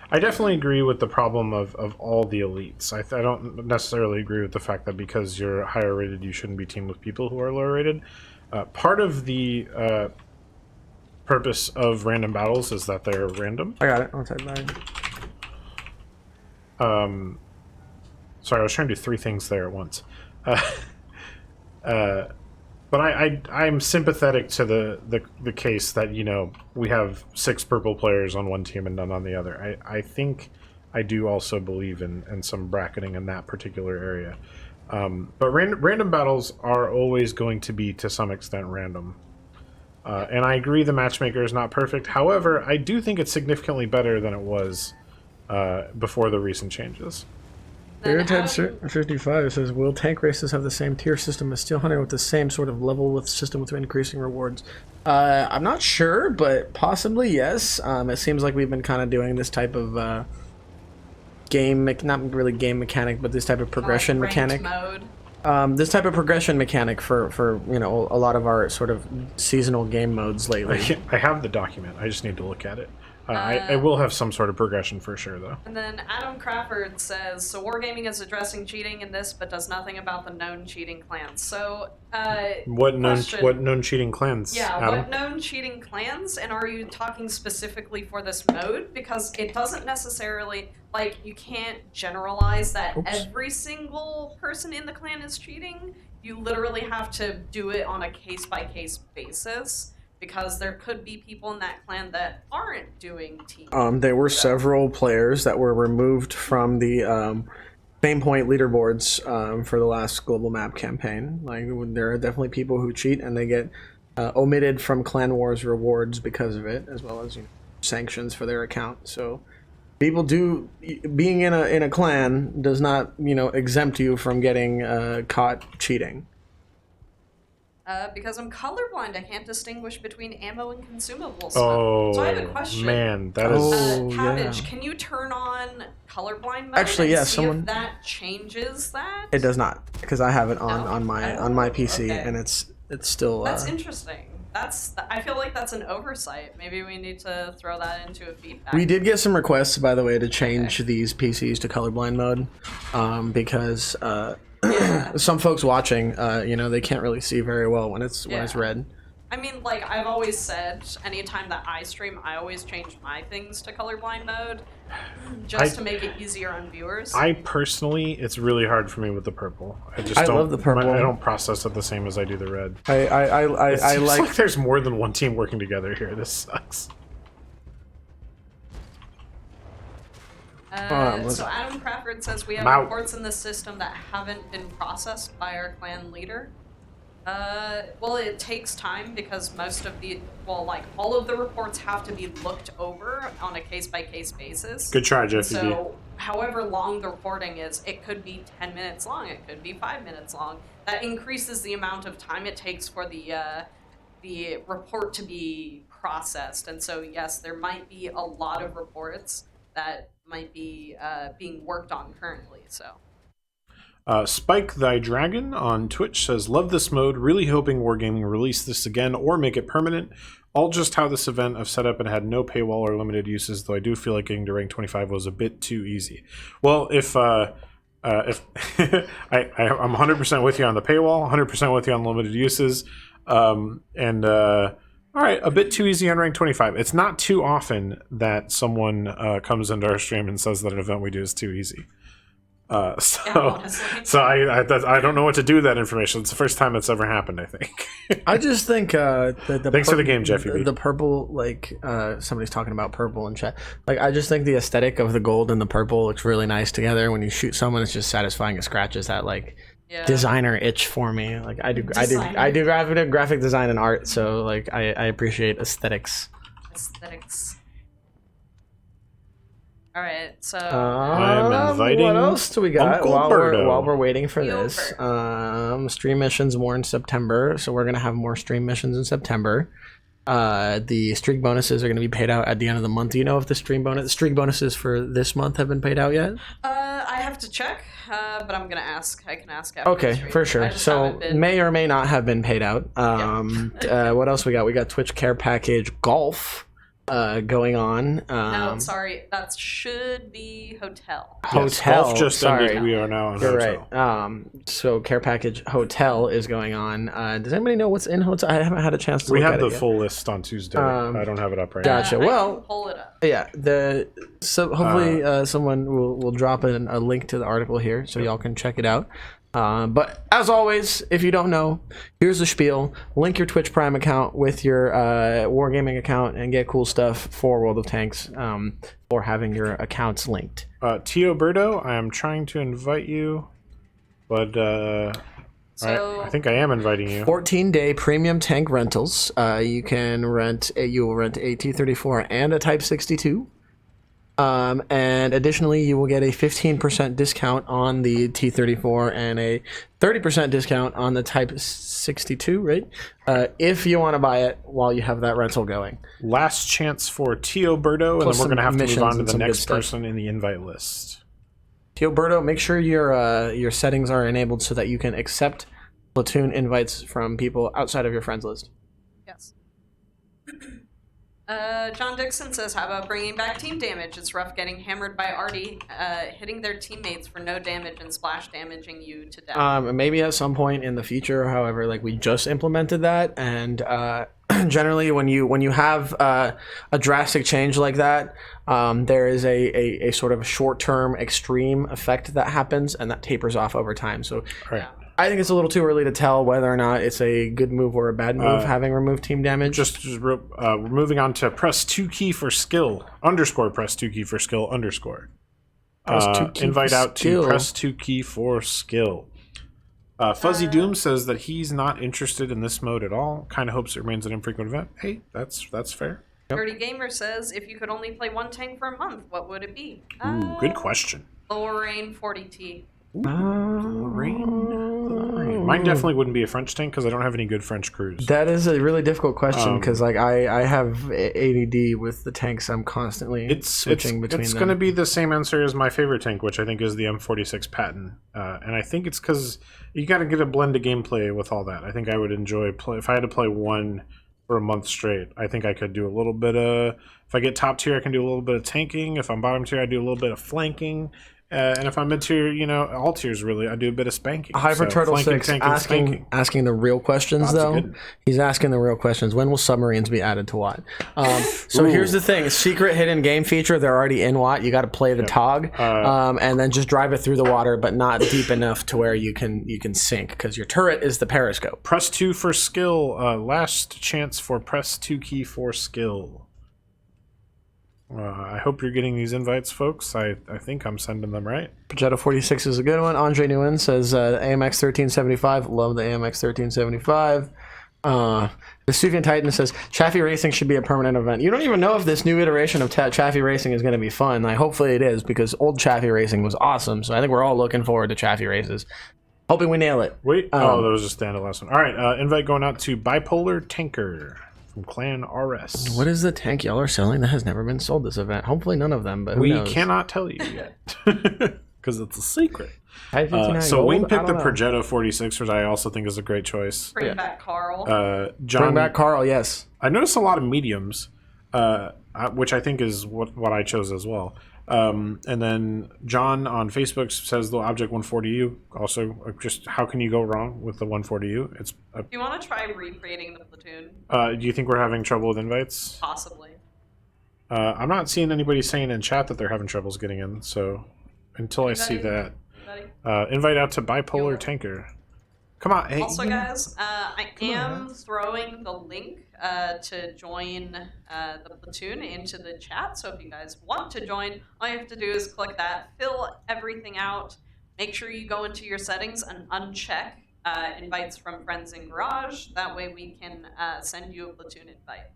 I definitely agree with the problem of all the elites. I don't necessarily agree with the fact that because you're higher rated, you shouldn't be teamed with people who are lower rated. Part of the purpose of random battles is that they're random. I got it. I'll type that in. Sorry, I was trying to do 3 things there at once. But I'm sympathetic to the case that, you know, we have 6 purple players on one team and none on the other. I think I do also believe in some bracketing in that particular area. But random battles are always going to be, to some extent, random. And I agree the matchmaker is not perfect. However, I do think it's significantly better than it was before the recent changes. Ted 55 says, will tank races have the same tier system as Steel Hunter with the same sort of level with system with increasing rewards? I'm not sure, but possibly yes. It seems like we've been kind of doing this type of not really game mechanic, but this type of progression mechanic. Mode. This type of progression mechanic for you know, a lot of our sort of seasonal game modes lately. I have the document. I just need to look at it. I will have some sort of progression for sure, though. And then Adam Crawford says, so Wargaming is addressing cheating in this, but does nothing about the known cheating clans. So, what known cheating clans? Yeah, Adam? what known cheating clans? And are you talking specifically for this mode? Because it doesn't necessarily, like, you can't generalize that every single person in the clan is cheating. You literally have to do it on a case-by-case basis. Because there could be people in that clan that aren't doing team. There were several players that were removed from the Fame Point leaderboards for the last global map campaign. Like, there are definitely people who cheat and they get omitted from Clan Wars rewards because of it, as well as, you know, sanctions for their account. So people do, being in a clan does not, you know, exempt you from getting caught cheating. Because I'm colorblind, I can't distinguish between ammo and consumables. Oh, so I have a question. Man, that is... Cabbage, yeah. Can you turn on colorblind mode? Actually, and yeah, see someone... if that changes that? It does not, because I have it on my PC, okay. and it's still... That's interesting. I feel like that's an oversight. Maybe we need to throw that into a feedback. We did get some requests, by the way, to change these PCs to colorblind mode, because some folks watching, you know, they can't really see very well when it's red. I mean, like, I've always said, anytime that I stream, I always change my things to colorblind mode, just to make it easier on viewers. I personally, it's really hard for me with the purple. I love the purple. I don't process it the same as I do the red. I Seems like... like there's more than one team working together here. This sucks. So Adam Crawford says we have reports in the system that haven't been processed by our clan leader. Well, it takes time because most of all of the reports have to be looked over on a case-by-case basis. Good try, Jeff. So, however long the reporting is, it could be 10 minutes long, it could be 5 minutes long. That increases the amount of time it takes for the report to be processed. And so, yes, there might be a lot of reports that might be being worked on currently, so... Spike Thy Dragon on Twitch says, love this mode, really hoping Wargaming release this again or make it permanent. All just how this event I've set up and had no paywall or limited uses, though I do feel like getting to rank 25 was a bit too easy. Well, if I'm 100% with you on the paywall, 100% with you on limited uses, all right, a bit too easy on rank 25. It's not too often that someone comes into our stream and says that an event we do is too easy. So I don't know what to do with that information. It's the first time it's ever happened, I think. I just think thanks for the game, Jeffy B. The purple, like somebody's talking about purple in chat. Like, I just think the aesthetic of the gold and the purple looks really nice together. When you shoot someone, it's just satisfying. It scratches that designer itch for me. Like I do graphic design and art, so like I appreciate aesthetics. All right, so I'm inviting what else do we got Uncle while Birdo. we're waiting for this? Stream missions more in September, so we're gonna have more stream missions in September. The streak bonuses are gonna be paid out at the end of the month. Do you know if the streak bonuses for this month have been paid out yet? I have to check, but I'm gonna ask. I can ask after. Okay, the stream. for sure. So may or may not have been paid out. What else we got? We got Twitch Care Package Golf. going on. No, sorry, that should be hotel. Hotel. Golf just sorry. ended. We are now on You're hotel. right. So care package hotel is going on. Does anybody know what's in hotel? I haven't had a chance to We look have at the it yet. full list on Tuesday. I don't have it up right now. Gotcha. I Well, can pull it up. yeah. So hopefully someone will drop in a link to the article here so y'all can check it out. But as always, if you don't know, here's the spiel. Link your Twitch Prime account with your Wargaming account and get cool stuff for World of Tanks for having your accounts linked. Tio Berto, I am trying to invite you, but I think I am inviting you. 14-day premium tank rentals. You will rent a T-34 and a Type 62. And additionally, you will get a 15% discount on the T-34 and a 30% discount on the Type 62, right? If you want to buy it while you have that rental going. Last chance for Tio Berto, and Plus then we're going to have to move missions on to and the some good next stuff. person in the invite list. Teoberto, make sure your settings are enabled so that you can accept platoon invites from people outside of your friends list. Yes. John Dixon says, how about bringing back team damage? It's rough getting hammered by Artie, hitting their teammates for no damage and splash damaging you to death. Maybe at some point in the future, however, like we just implemented that, and generally when you have a drastic change like that, there is a sort of short-term extreme effect that happens, and that tapers off over time. So All right. I think it's a little too early to tell whether or not it's a good move or a bad move having removed team damage. We're moving on to press 2 key for skill, _ press 2 key for skill, _ Press 2 key invite for out skill. to press 2 key for skill. Fuzzy Doom says that he's not interested in this mode at all. Kind of hopes it remains an infrequent event. Hey, that's fair. Dirty Gamer says, if you could only play one tank for a month, what would it be? Ooh, good question. Lorraine 40T. Mine definitely wouldn't be a French tank because I don't have any good French crews. That is a really difficult question because like I have ADD with the tanks. I'm constantly switching between It's them. going to be the same answer as my favorite tank, which I think is the M46 Patton. And I think it's because you got to get a blend of gameplay with all that. I think I would enjoy if I had to play one for a month straight. I think I could do a little bit of. If I get top tier, I can do a little bit of tanking. If I'm bottom tier, I do a little bit of flanking. And if I'm mid tier, all tiers really, I do a bit of spanking. Hyper Turtle flanking, 6 tanking, asking the real questions Lots of though. good. He's asking the real questions. When will submarines be added to WAT? So here's the thing: secret hidden game feature. They're already in WAT. You got to play the TOG, and then just drive it through the water, but not deep enough to where you can sink because your turret is the periscope. Press 2 for skill. Last chance for press 2 key for skill. I hope you're getting these invites, folks. I think I'm sending them right. Progetto 46 is a good one. Andre Nguyen says AMX 1375. Love the AMX 1375. Vesuvian Titan says Chaffee Racing should be a permanent event. You don't even know if this new iteration of Chaffee Racing is going to be fun. Hopefully it is because old Chaffee Racing was awesome. So I think we're all looking forward to Chaffee races. Hoping we nail it. Wait. That was just the end of the last one. All right. Invite going out to Bipolar Tanker from Clan RS. What is the tank y'all are selling that has never been sold this event? Hopefully none of them, but who We knows? cannot tell you yet because it's a secret. So gold? Wayne I picked don't the know. Progetto 46, which I also think is a great choice. Bring back Carl. John, Bring back Carl, yes. I noticed a lot of mediums, which I think is what I chose as well. And then John on Facebook says the Object 140U. Also, just how can you go wrong with the 140U? It's. Do you want to try recreating the platoon? Do you think we're having trouble with invites? Possibly. I'm not seeing anybody saying in chat that they're having troubles getting in. So until I see that, Anybody? invite out to Bipolar Tanker. Come on, hey. Also, guys, I am throwing the link to join the platoon into the chat. So if you guys want to join, all you have to do is click that, fill everything out. Make sure you go into your settings and uncheck invites from friends in garage. That way we can send you a platoon invite.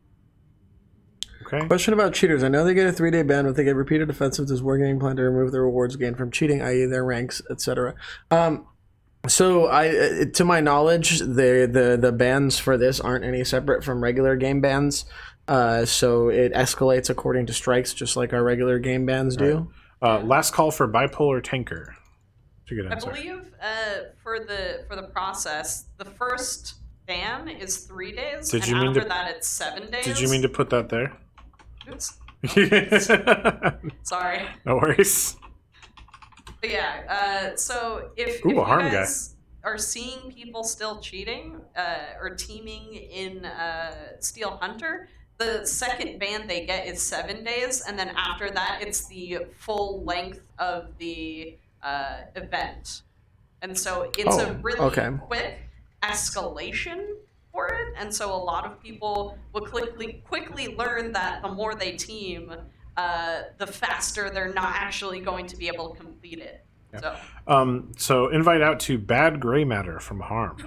Okay. Question about cheaters. I know they get a 3-day ban, but they get repeated offensive. Does Wargaming plan to remove the rewards gained from cheating, i.e. their ranks, etc.? So to my knowledge, the bans for this aren't any separate from regular game bans. So it escalates according to strikes, just like our regular game bans do. Last call for Bipolar Tanker. That's a good I answer. believe for the process, the first ban is 3 days, Did and you mean after to- that it's 7 days. Did you mean to put that there? Oops. Sorry. No worries. But yeah, so if Ooh, you a harm guy. guys are seeing people still cheating or teaming in Steel Hunter, the second ban they get is 7 days, and then after that, it's the full length of the event. And so it's a really quick escalation for it, and so a lot of people will quickly learn that the more they team, the faster they're not actually going to be able to complete it. Yeah. So invite out to Bad Gray Matter from Harm.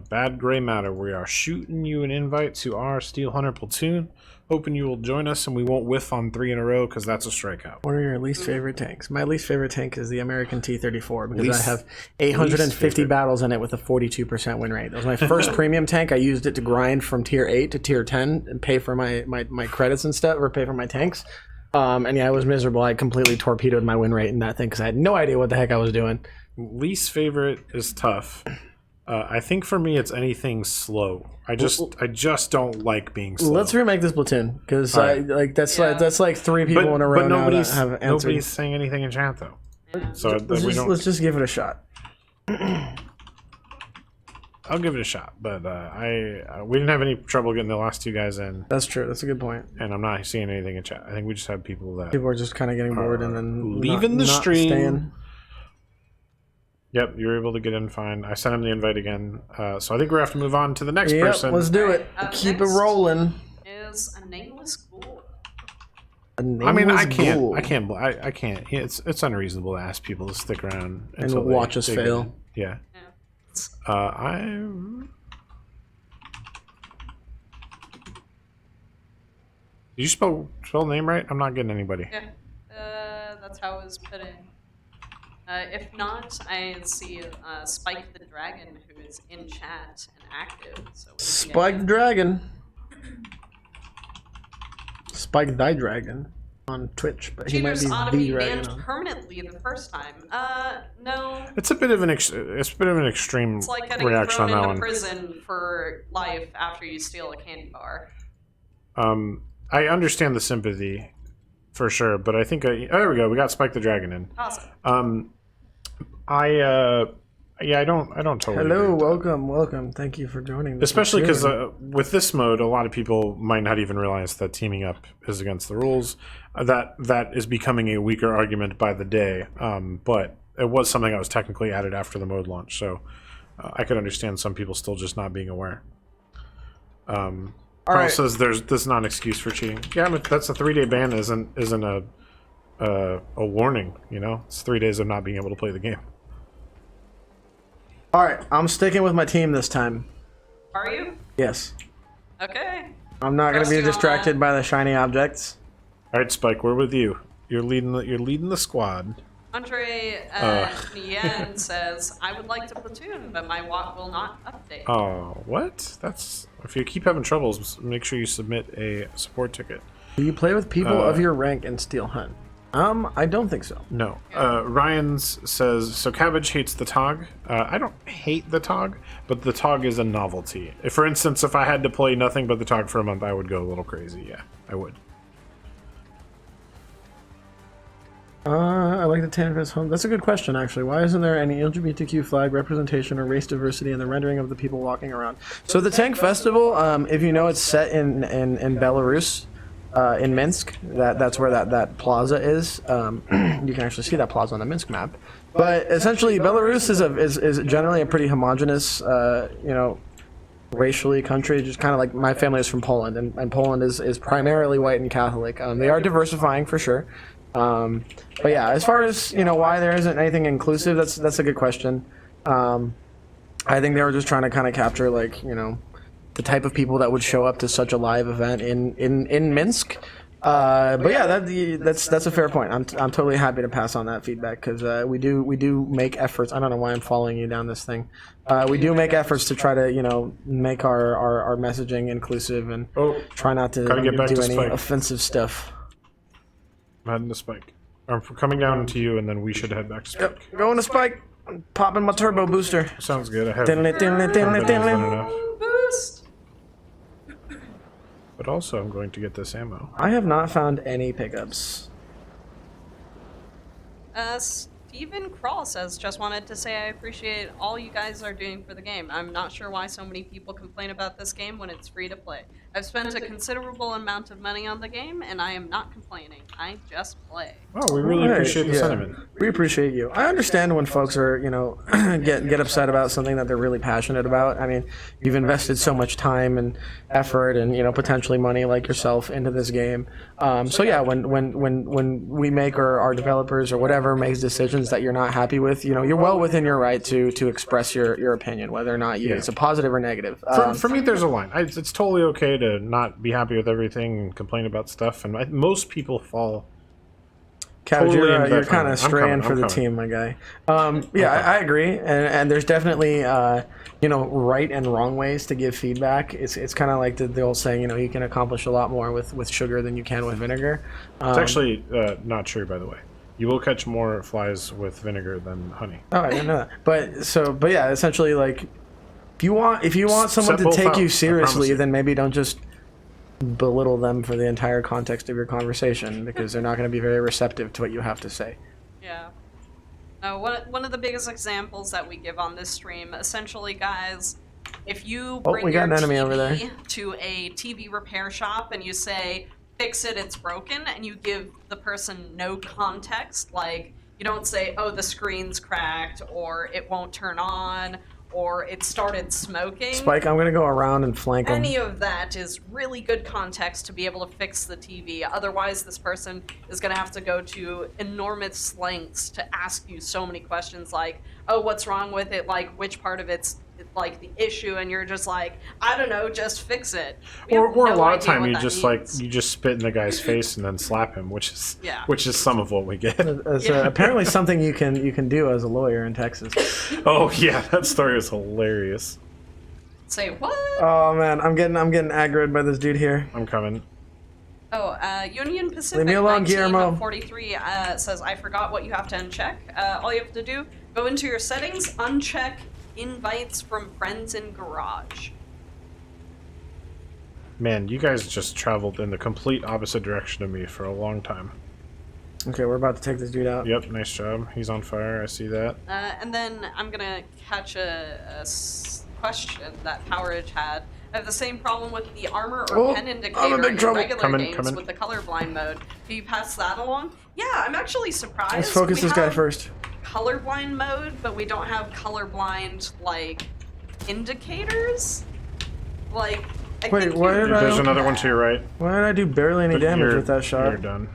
Bad Gray Matter, we are shooting you an invite to our Steel Hunter platoon. Hoping you will join us and we won't whiff on 3 in a row because that's a strikeout. What are your least favorite tanks? My least favorite tank is the American T-34 because I have 850 battles in it with a 42% win rate. That was my first premium tank. I used it to grind from tier 8 to tier 10 and pay for my credits and stuff, or pay for my tanks. And yeah, I was miserable. I completely torpedoed my win rate in that thing because I had no idea what the heck I was doing. Least favorite is tough. I think for me it's anything slow. I just don't like being slow. Let's remake this platoon because that's like 3 people in a row now that have answered. Nobody's saying anything in chat though. Yeah. So let's just give it a shot. I'll give it a shot, but we didn't have any trouble getting the last 2 guys in. That's true. That's a good point. And I'm not seeing anything in chat. I think we just have people that people are just kind of getting bored and then leaving the stream. Staying. Yep, you're able to get in fine. I sent him the invite again. So I think we're have to move on to the next person. Let's do it. Keep it rolling. Is a nameless ghoul. I mean, I can't. It's unreasonable to ask people to stick around and watch us fail. Yeah. Did you spell the name right? I'm not getting anybody. Yeah. That's how it was put in. If not, I see Spike the Dragon, who is in chat and active. So Spike the Dragon. Spike thy Dragon on Twitch, but Cheaters he ought might to be be the banned dragon. permanently the first time. No. It's a bit of an extreme It's like getting reaction thrown on that into one. prison for life after you steal a candy bar. I understand the sympathy, for sure, but I think there we go. We got Spike the Dragon in. Awesome. I don't totally. Hello, welcome. Thank you for joining. Especially because with this mode, a lot of people might not even realize that teaming up is against the rules. That is becoming a weaker argument by the day. But it was something that was technically added after the mode launch, so I could understand some people still just not being aware. Prowl says there's not an excuse for cheating. Yeah, but that's a 3-day ban isn't a warning. You know, it's 3 days of not being able to play the game. All right, I'm sticking with my team this time. Are you? Yes. Okay. I'm not going to be distracted by the shiny objects. All right, Spike, we're with you. You're leading the squad. Andre Nguyen says, I would like to platoon, but my WAT will not update. Oh, what? That's if you keep having troubles, make sure you submit a support ticket. Do you play with people of your rank in Steel Hunt? I don't think so. No. Ryan's says, so Cabbage hates the TOG. I don't hate the TOG, but the TOG is a novelty. If, for instance, if I had to play nothing but the TOG for a month, I would go a little crazy. Yeah, I would. I like the Tanvas home. That's a good question, actually. Why isn't there any LGBTQ flag representation or race diversity in the rendering of the people walking around? So the Tank Festival, if you know, it's set in Belarus. In Minsk, that's where that plaza is. You can actually see that plaza on the Minsk map. But essentially, Belarus is generally a pretty homogenous, racially country. Just kind of like my family is from Poland, and Poland is primarily white and Catholic. They are diversifying for sure. But yeah, as far as why there isn't anything inclusive, that's a good question. I think they were just trying to kind of capture the type of people that would show up to such a live event in Minsk. But yeah, that's a fair point. I'm totally happy to pass on that feedback because we do make efforts. I don't know why I'm following you down this thing. We do make efforts to try to make our messaging inclusive and try not to do any offensive stuff. I'm heading to Spike. I'm coming down to you, and then we should head back to Spike. Yep, going to Spike. I'm popping my turbo booster. Sounds good. I have. Boost. But but also I'm going to get this ammo. I have not found any pickups. Stephen Crawl says, just wanted to say I appreciate all you guys are doing for the game. I'm not sure why so many people complain about this game when it's free to play. I've spent a considerable amount of money on the game, and I am not complaining. I just play. Oh, we really Right, appreciate the yeah. sentiment. We appreciate you. I understand when folks are, you know, get upset about something that they're really passionate about. I mean, you've invested so much time and effort and, you know, potentially money like yourself into this game. So yeah, when we make or our developers or whatever makes decisions that you're not happy with, you know, you're well within your right to express your opinion, whether or not it's a positive or negative. For me, there's a line. It's totally okay to not be happy with everything and complain about stuff, and most people fall. Cabbage, Totally into that you're kind family. of straying for the team, my guy. I agree, and there's definitely you know, right and wrong ways to give feedback. It's kind of like the old saying, you know, you can accomplish a lot more with sugar than you can with vinegar. It's actually not true, by the way. You will catch more flies with vinegar than honey. Oh, I didn't know that. But yeah, essentially, like, if you want someone to both take out, you I seriously, promise you. then maybe don't just belittle them for the entire context of your conversation, because they're not going to be very receptive to what you have to say. Yeah. One of the biggest examples that we give on this stream, essentially, guys, if you bring we got your an enemy TV over there. to a TV repair shop and you say, fix it, it's broken, and you give the person no context, like, you don't say, oh, the screen's cracked, or it won't turn on, or it started smoking. Spike, I'm going to go around and flank him. Any of that is really good context to be able to fix the TV. Otherwise, this person is going to have to go to enormous lengths to ask you so many questions like, oh, what's wrong with it? Like, which part of it's like the issue? And you're just like, I don't know, just fix it. Or a lot of idea time what you that just means. you just spit in the guy's face and then slap him, which is Yeah. some of what we get. It's apparently something you can do as a lawyer in Texas. Oh yeah, that story was hilarious. Say what? Oh man, I'm getting aggroed by this dude here. I'm coming. Oh, Union Pacific Leave me alone, Guillermo. 43 says, I forgot what you have to uncheck. All you have to do, go into your settings, uncheck invites from friends in garage. Man, you guys just traveled in the complete opposite direction of me for a long time. Okay, we're about to take this dude out. Yep, nice job. He's on fire. I see that. And then I'm gonna catch a question that Powerage had. I have the same problem with the armor or pen indicator big in trouble. regular Come in, games come in. with the colorblind mode. Can you pass that along? Yeah, I'm actually surprised. Let's focus we this guy have first. colorblind mode, but we don't have colorblind, like, indicators? Like, I Wait, think what you- did I- There's another one to your right. Why did I do barely any But damage you're- with that shot? You're done.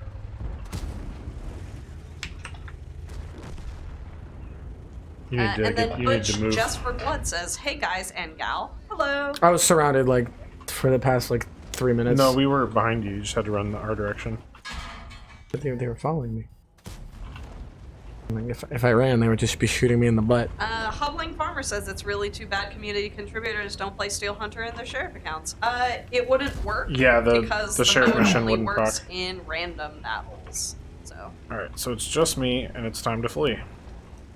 You need to and then you need Butch to move. Just for Blood says, hey guys and gal, hello. I was surrounded like for the past like 3 minutes. No, we were behind you. You just had to run our direction. But they were following me. Like if I ran, they would just be shooting me in the butt. Hobbling Farmer says it's really too bad community contributors don't play Steel Hunter in their sheriff accounts. It wouldn't work. Yeah, because the sheriff mode mission only wouldn't works proc. in random battles. So. Alright, so it's just me, and it's time to flee.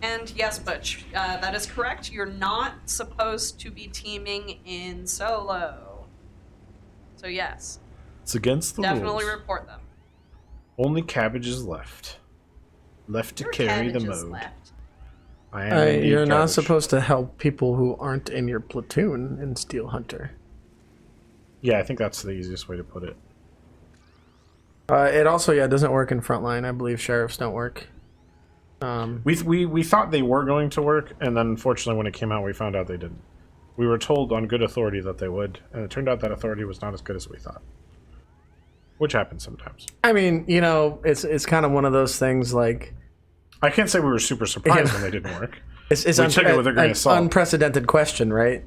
And yes, Butch, that is correct. You're not supposed to be teaming in solo. So yes, It's against the definitely rules. report them. Only Cabbage is left. Left to Your carry the Cabbage is mode. left. I am indeed You're not Cabbage. supposed to help people who aren't in your platoon in Steel Hunter. Yeah, I think that's the easiest way to put it. It also doesn't work in Frontline. I believe sheriffs don't work. We thought they were going to work, and then unfortunately when it came out we found out they didn't. We were told on good authority that they would, and it turned out that authority was not as good as we thought. Which happens sometimes. I mean, you know, it's kind of one of those things like I can't say we were super surprised Yeah. when they didn't work. it's We took it with a grain an of salt. unprecedented question, right?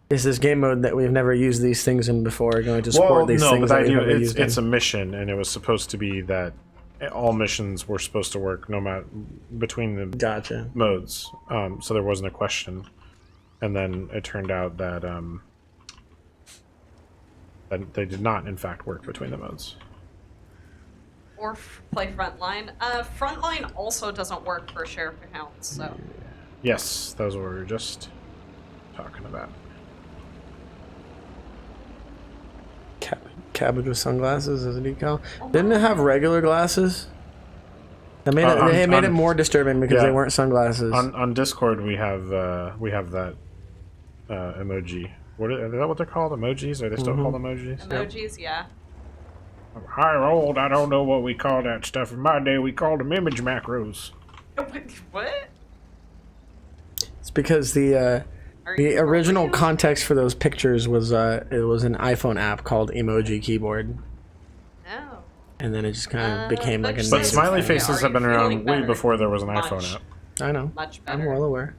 Is this game mode that we've never used these things in before going to support these things but that the we've idea never used it's in? a mission, and it was supposed to be that all missions were supposed to work no matter between the Gotcha. modes. So there wasn't a question, and then it turned out that that they did not, in fact, work between the modes. Or play Frontline. Frontline also doesn't work for sheriff accounts, so. Yes, that was what we were just talking about. Cabbage with sunglasses as a decal. Didn't it have regular glasses? That made it made it more disturbing because they weren't sunglasses. On Discord we have that emoji. Is that what they're called? Emojis? Are they still called emojis? Emojis, yeah. Hi, old. I don't know what we call that stuff. In my day, we called them image macros. What? It's because the original context for those pictures was it was an iPhone app called Emoji Keyboard, Oh. and then it just kind of became like a. But native smiley thing. faces have been around way before there was an iPhone app. I know. Much better. I'm well aware.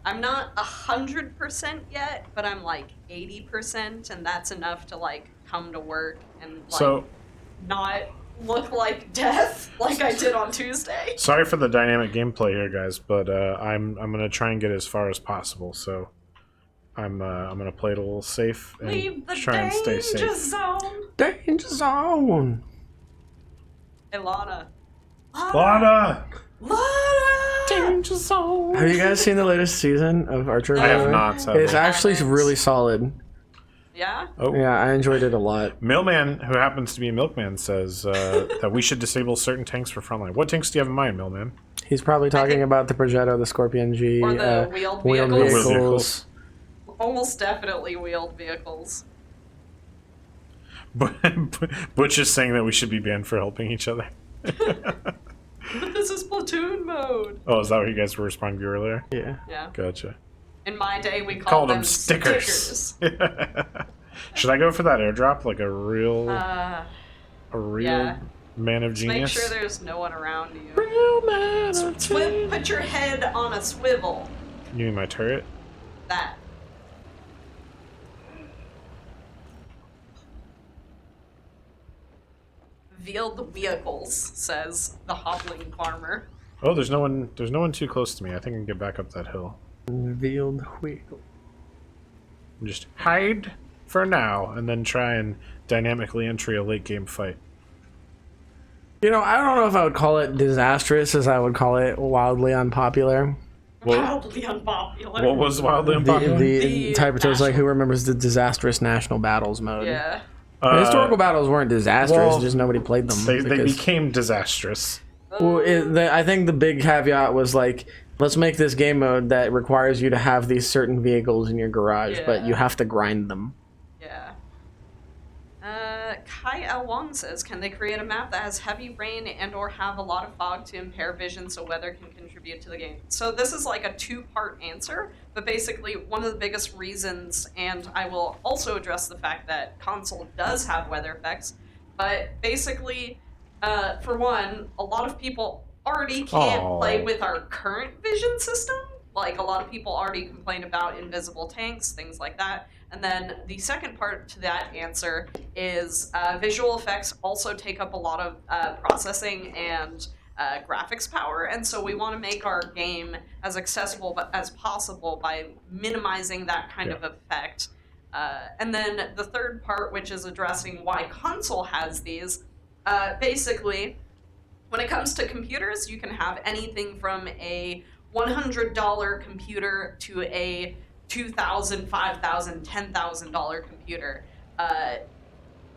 I'm not 100% yet, but I'm like 80%, and that's enough to like come to work and like not look like death like I did on Tuesday. Sorry for the dynamic gameplay here, guys, but I'm gonna try and get as far as possible. So I'm gonna play it a little safe and Leave the try and stay danger safe. zone. Danger zone. Hey, Lana. Lana! Danger zone. Have you guys seen the latest season of Archer? I have not. Sadly. It's actually really solid. Yeah? Oh. Yeah, I enjoyed it a lot. Millman, who happens to be a milkman, says that we should disable certain tanks for frontline. What tanks do you have in mind, Millman? He's probably talking about the Progetto, the Scorpion G, Or the wheeled vehicles. Almost definitely wheeled vehicles. Butch is saying that we should be banned for helping each other. But this is platoon mode. Oh, is that what you guys were responding to earlier? Yeah. Yeah. Gotcha. In my day, we called them stickers. Should I go for that airdrop, like a real man of genius? Make sure there's no one around you. Real man of genius. Put your head on a swivel. You mean my turret? That. Veiled vehicles, says the hobbling farmer. Oh, there's no one too close to me. I think I can get back up that hill. Revealed wheel. Just hide for now, and then try and dynamically enter a late game fight. You know, I don't know if I would call it disastrous as I would call it wildly unpopular. Wildly unpopular. What was wildly unpopular? The type of like who remembers the disastrous national battles mode? Yeah. The historical battles weren't disastrous, well, just nobody played them. They became disastrous. Well, I think the big caveat was like, let's make this game mode that requires you to have these certain vehicles in your garage, but you have to grind them. Yeah. Kai L1 says, can they create a map that has heavy rain and or have a lot of fog to impair vision so weather can contribute to the game? So this is like a two-part answer, but basically one of the biggest reasons, and I will also address the fact that console does have weather effects, but basically, for one, a lot of people already can't play with our current vision system. Like, a lot of people already complain about invisible tanks, things like that. And then the second part to that answer is visual effects also take up a lot of processing and graphics power. And so we want to make our game as accessible as possible by minimizing that kind of effect. And then the third part, which is addressing why console has these, basically, when it comes to computers, you can have anything from a $100 computer to a $2,000, $5,000, $10,000 computer.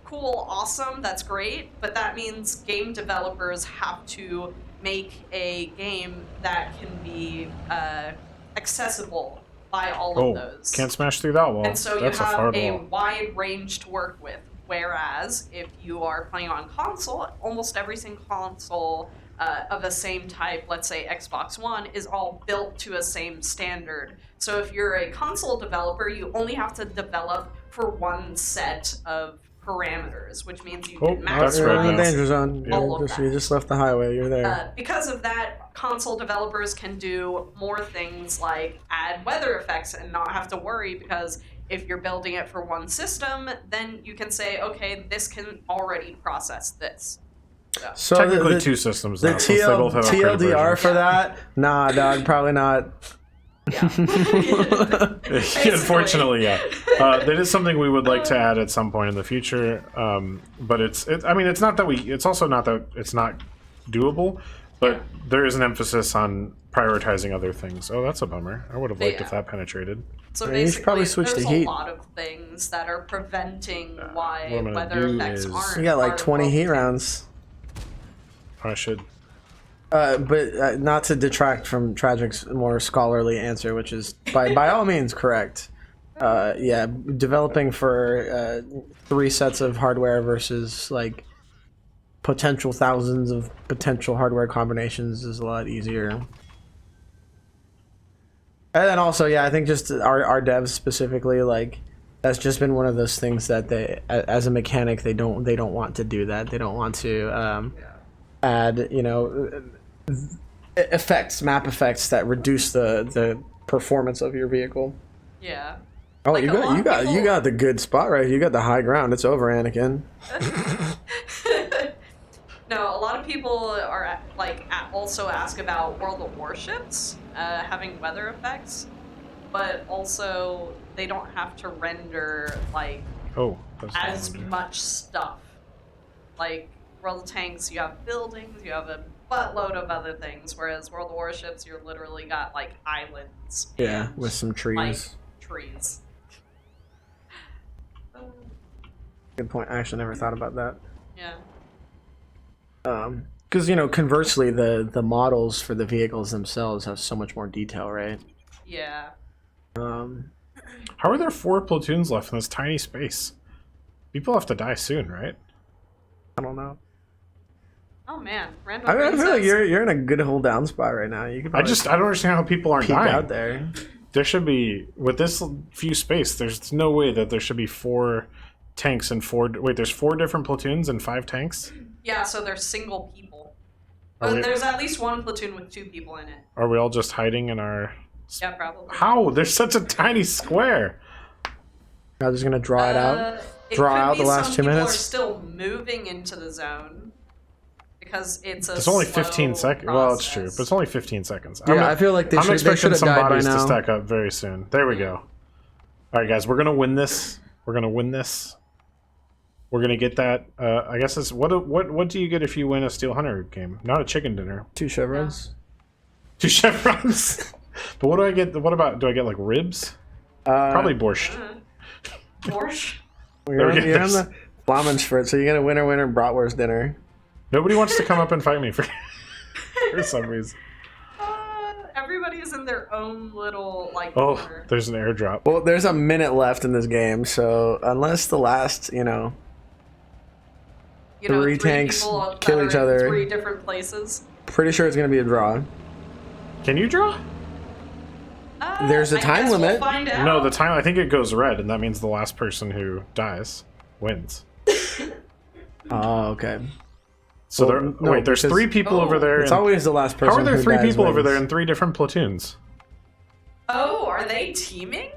Cool, awesome, that's great, but that means game developers have to make a game that can be accessible by all of those. Can't smash through that wall. And so That's you have a wall. wide range to work with. Whereas if you are playing on console, almost every single console of the same type, let's say Xbox One, is all built to a same standard. So if you're a console developer, you only have to develop for one set of parameters, which means you can that's maximize right. You're in the danger zone. all of You just left the highway. You're there. because of that, console developers can do more things like add weather effects and not have to worry, because if you're building it for one system, then you can say, okay, this can already process this. So Technically two systems now, since they both have upgraded TLDR versions. for that? Nah, dog, probably not. Yeah. Unfortunately, yeah. That is something we would like to add at some point in the future. But it's not that it's also not that it's not doable, but there is an emphasis on prioritizing other things. Oh, that's a bummer. I would have liked if that penetrated. So I mean, you should probably basically, switch to there's a heat. lot of things that are preventing why what I'm gonna weather do effects is- aren't. You got like part of 20 World heat Tanks. rounds. I should. But not to detract from Tragic's more scholarly answer, which is by all means correct. Yeah, developing for 3 sets of hardware versus like potential thousands of potential hardware combinations is a lot easier. And then also, yeah, I think just our devs specifically, like that's just been one of those things that they, as a mechanic, they don't want to do that. They don't want to add, effects, map effects that reduce the performance of your vehicle. Yeah. Oh, Like, you a lot got of you people- got the good spot right. You got the high ground. It's over, Anakin. No, a lot of people are also ask about World of Warships having weather effects, but also they don't have to render like Oh, that's what I as wanna do. much stuff. Like World of Tanks, you have buildings, you have a buttload of other things, whereas World of Warships, you're literally got like islands. Yeah, and, with some like trees. trees. Good point. I actually never thought about that. Yeah. Because conversely, the models for the vehicles themselves have so much more detail, right? Yeah. How are there 4 platoons left in this tiny space? People have to die soon, right? I don't know. Oh man, random. I mean, I feel like princess. you're in a good hold down spot right now. You could I probably don't understand how people aren't peek dying. out there. There should be, with this few space, there's no way that there should be 4 tanks and 4. Wait, there's 4 different platoons and 5 tanks? Yeah, so they're single people. Are we- There's at least one platoon with 2 people in it. Are we all just hiding in our. Yeah, probably. How? There's such a tiny square. I'm just gonna draw it out. It Draw could out be the last some 2 people minutes. are still moving into the zone because it's a. It's only slow 15 seconds. Well, it's true, but process. it's only 15 seconds. Yeah, I feel like they I'm should expecting have some died by bodies to now. stack up very soon. There we go. All right, guys, we're gonna win this. We're gonna win this. We're gonna get that. I guess it's what do you get if you win a Steel Hunter game? Not a chicken dinner. 2 chevrons. 2 chevrons. But what do I get? What about? Do I get like ribs? Probably borscht. Borscht. You're There we on go. the Flammenschfurt, so you're gonna winner bratwurst dinner. Nobody wants to come up and fight me for some reason. Everybody's in their own little like. Oh, corner. there's an airdrop. Well, there's a minute left in this game, so unless the last, You know, 3 3 tanks people that kill are each in other. 3 different places. pretty sure it's gonna be a draw. Can you draw? There's a I time guess we'll limit. find out. No, the time. I think it goes red, and that means the last person who dies wins. Oh, okay. So Well, there. no, Wait, there's because- 3 people Oh, over there. It's and- always the last person. how are there who 3 dies people over wins. there in 3 different platoons? Oh, are they teaming?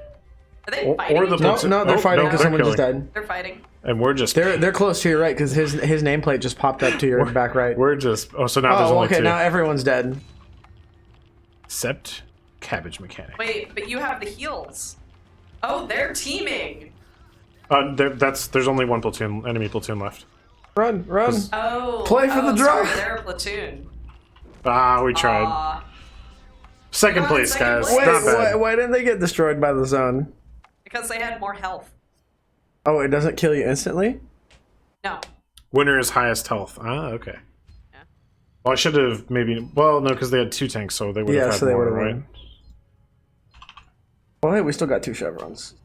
Are they Or fighting? the each No, platoon- no, they're Oh, fighting no, because they're someone just killing. died. They're fighting. And we're just. They're close to your right because his nameplate just popped up to your back right. We're just. Oh, so now there's Oh, only okay. 2. Now everyone's dead. Except Cabbage Mechanic. Wait, but you have the heals. Oh, they're teaming. There's only 1 platoon, enemy platoon left. Run, run. Oh, Play for the draw. Sorry, they're a platoon. Ah, we tried. Second Come on, place, second guys. place. Wait, Not bad. why didn't they get destroyed by the zone? Because they had more health. Oh, it doesn't kill you instantly? No. Winner is highest health. Ah, okay. Yeah. Well, I should have maybe. Well, no, because they had 2 tanks, so they would have Yeah, had so they more, would have right? won. Well, hey, we still got 2 chevrons.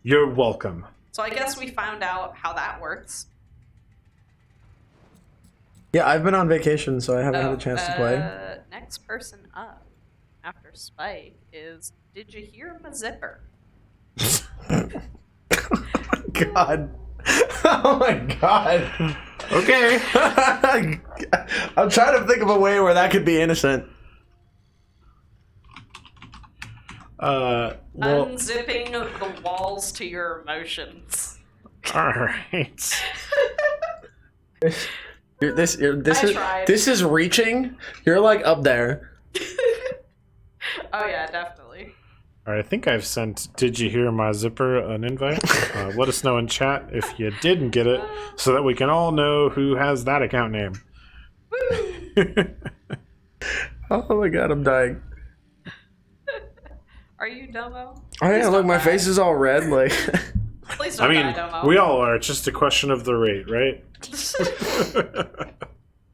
You're welcome. So I guess we found out how that works. Yeah, I've been on vacation, so I haven't had a chance to play. Next person up after Spike is Did you hear my zipper? God. Oh my god. Okay. I'm trying to think of a way where that could be innocent. Well, Unzipping the walls to your emotions. all right. This is reaching. You're like up there. Oh yeah, definitely. All right, I think I've sent Did You Hear My Zipper an invite. Let us know in chat if you didn't get it so that we can all know who has that account name. Oh my god, I'm dying. Are you Domo? Oh yeah, look, my face is all red. Like, Please I don't mean, die, Domo. we all are. It's just a question of the rate, right?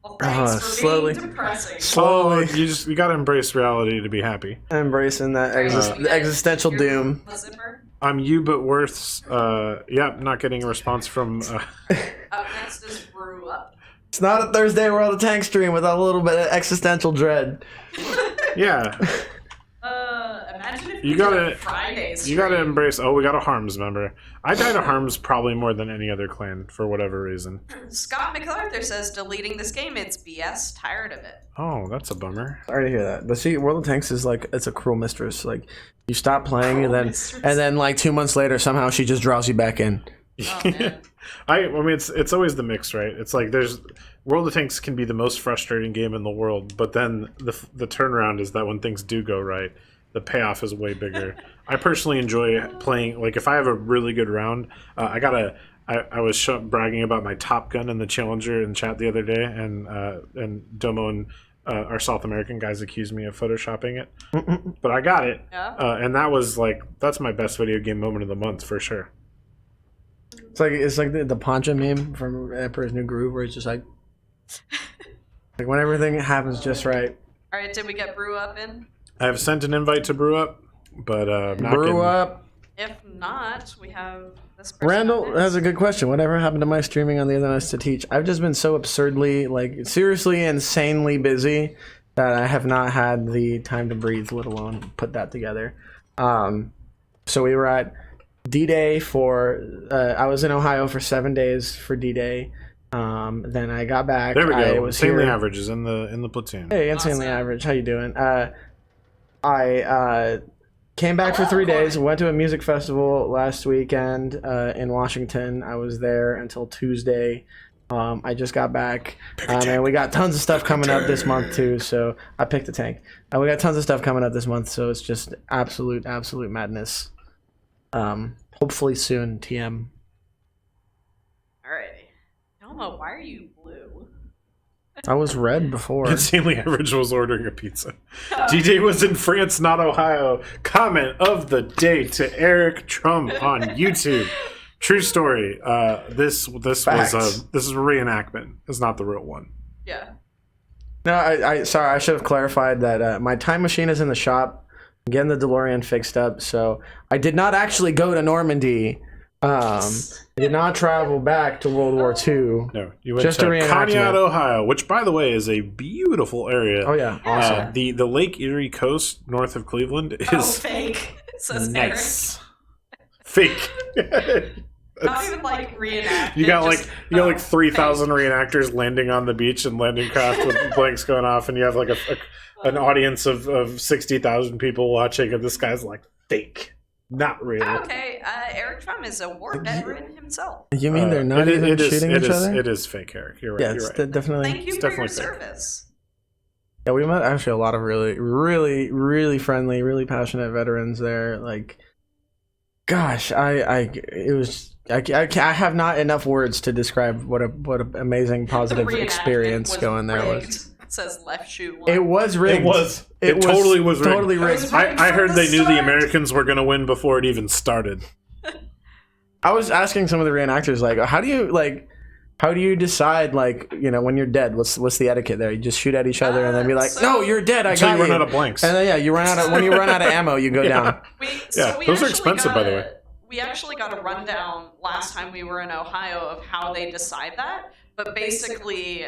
Well, thanks for slowly. being depressing. Oh, you gotta embrace reality to be happy. embracing that the existential doom. The zipper. I'm you, but worth's. Not getting a response from. Up next is Brew Up. It's not a Thursday World of Tank stream without a little bit of existential dread. Yeah, Imagine if You we gotta- did a Friday you gotta stream. embrace. Oh, we got a Harms member. I died a Harms probably more than any other clan for whatever reason. Scott McArthur says, deleting this game, it's BS, tired of it. Oh, that's a bummer. Sorry to hear that. But see, World of Tanks is like, it's a cruel mistress. Like, you stop playing Cruel and mistress. then like 2 months later, somehow she just draws you back in. Oh, man. I mean, it's always the mix, right? It's like there's World of Tanks can be the most frustrating game in the world, but then the turnaround is that when things do go right, the payoff is way bigger. I personally enjoy playing. Like if I have a really good round, I was bragging about my Top Gun in the Challenger in chat the other day, and Domo and our South American guys accused me of photoshopping it, but I got it, Yeah. and that's my best video game moment of the month for sure. It's like the Poncha meme from Emperor's New Groove, where it's just like when everything happens just right. All right, did we get Brew Up in? I have sent an invite to Brew Up, but not Brew getting- up. If not, we have this person. Randall up has a next. good question. Whatever happened to my streaming on the other nights to teach? I've just been so absurdly, like, seriously, insanely busy that I have not had the time to breathe, let alone put that together. So we were at D-Day for. I was in Ohio for 7 days for D-Day. Then I got back. There we I go. was Insanely here. averages in the platoon. Hey, insanely Awesome. average. How you doing? I came back for Hello, 3 days. Corey. Went to a music festival last weekend in Washington. I was there until Tuesday. I just got back, and we got tons of stuff coming up this month too. So I picked a tank. We got tons of stuff coming up this month. So it's just absolute madness. Hopefully soon, TM. Alrighty. Domo, why are you blue? I was red before. Insanely average was ordering a pizza. DJ was in France, not Ohio. Comment of the day to Eric Trump on YouTube. True story. This was Facts. this is a reenactment. It's not the real one. Yeah. No, I sorry. I should have clarified that my time machine is in the shop. I'm getting the DeLorean fixed up, so I did not actually go to Normandy. I did not travel back to World War II. No, you went Just to a reenactment. Conneaut, Ohio, which, by the way, is a beautiful area. Oh yeah, awesome. The Lake Erie coast north of Cleveland Oh, is fake. Says nice. Fake. Eric. Not even like reenact. You got just, like oh, 3,000 reenactors landing on the beach and landing craft with blanks going off, and you have like an audience of 60,000 people watching, and this guy's like fake, not real. Okay, Eric Trump is a war veteran himself. You mean they're not even shooting each other? It is fake, Eric. You're right. Yeah, You're it's right. definitely. Thank you It's for your definitely fake. service. Yeah, we met actually a lot of really friendly, really passionate veterans there. Like, gosh, I have not enough words to describe what an amazing positive The reenactment experience was going there was. rigged. It says left shoe. It was rigged. It totally was rigged. totally rigged. It was rigged I heard from the they knew the start. Americans were going to win before it even started. I was asking some of the reenactors, like, how do you decide, like, you know, when you're dead? What's the etiquette there? You just shoot at each other and then be like, so- no, you're dead. I Until got you run out of blanks. And then when you run out of ammo, you go down. We those are actually expensive, by the way. We actually got a rundown last time we were in Ohio of how they decide that. But basically,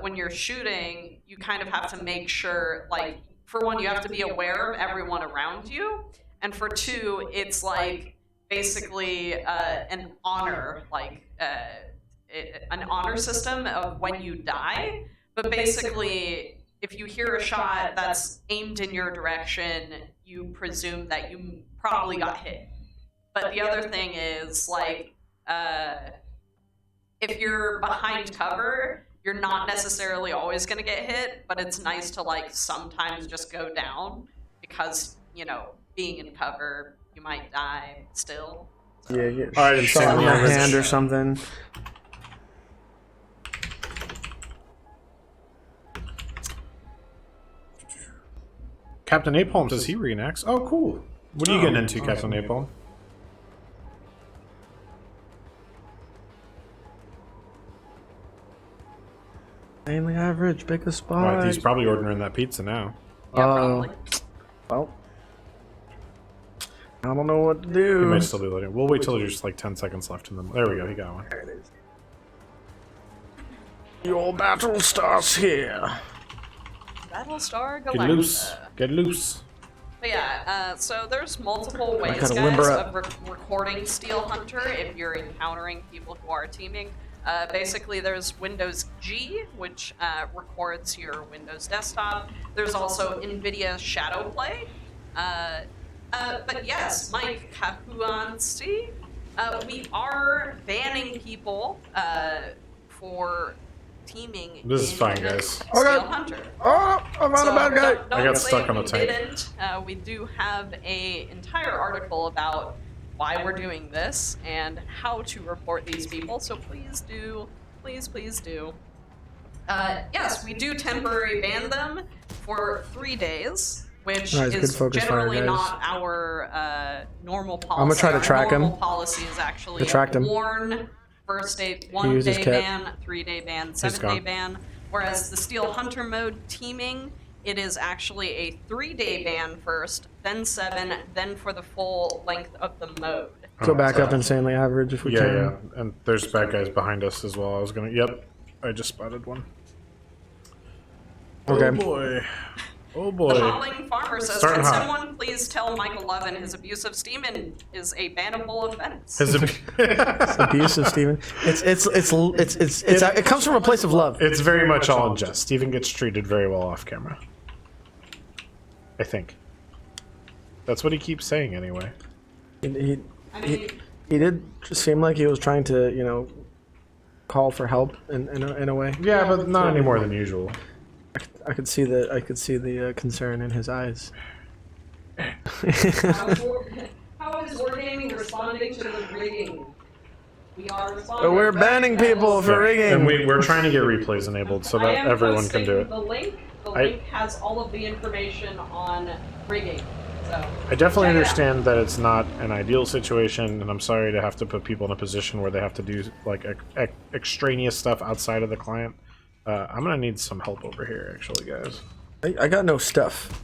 when you're shooting, you kind of have to make sure, like, for one, you have to be aware of everyone around you, and for two, it's like basically an honor, like an honor system of when you die. But basically, if you hear a shot that's aimed in your direction, you presume that you probably got hit. But the other thing is, like, if you're behind cover, you're not necessarily always going to get hit, but it's nice to, like, sometimes just go down because, you know, being in cover, you might die still. Yeah, you All right, shot in insanely the average. hand or something. Captain Napalm says he reenacts. Oh, cool. What are you getting into, Captain Napalm? Mainly average, pick a spot. Right, he's probably ordering that pizza now. Yeah, Oh. probably. Well, I don't know what to He do. might still be loading. We'll wait till there's just like 10 seconds left in them. There we go, he got one. There it is. Your battle starts here. Battlestar Galactica. Get loose. Get loose. But yeah, so there's multiple ways, gotta guys, limber of recording Steel Hunter if you're encountering people who are teaming. Basically, there's Windows G, which records your Windows desktop. There's also NVIDIA Shadowplay. But yes, Mike Kahuansi, we are banning people for teaming This is in fine, guys. Steel Okay. Hunter. Oh, I found a bad guy. Don't I got say stuck on a we tank. didn't. We do have a entire article about why we're doing this and how to report these people. So please do, please do. Yes, we do temporary ban them for 3 days, which Nice, good is focus fire, generally guys. not our normal policy. I'm gonna try to Our track him. normal policy is actually Tracked him. warn, first day, He 1 used his day kit. ban, 3 day ban, 7 day gone. ban. Whereas the Steel Hunter mode teaming, it is actually a 3-day ban first, then 7, then for the full length of the mode. Go back up insanely average if we Yeah, can. yeah. And there's bad guys behind us as well. I was gonna. Yep. I just spotted one. Okay. Oh boy. Oh The boy. Howling Farmer says, Starting can hot. someone please tell Michael Levin his abuse of Steeman is a bannable offense? Abusive, Steven. It comes from a place of love. It's very much all in jest. Steven gets treated very well off camera. I think. That's what he keeps saying anyway. He I mean, did just seem like he was trying to, you know, call for help in a way. Yeah, but not any more than usual. I could see the concern in his eyes. how is Wargaming responding to the rigging? We are responding. But we're banning people for rigging. And we're trying to get replays enabled so I that am everyone can do posting it. The link. The link has all of the information on rigging. So I definitely check it out. understand that it's not an ideal situation, and I'm sorry to have to put people in a position where they have to do like extraneous stuff outside of the client. I'm gonna need some help over here, actually, guys. I got no stuff.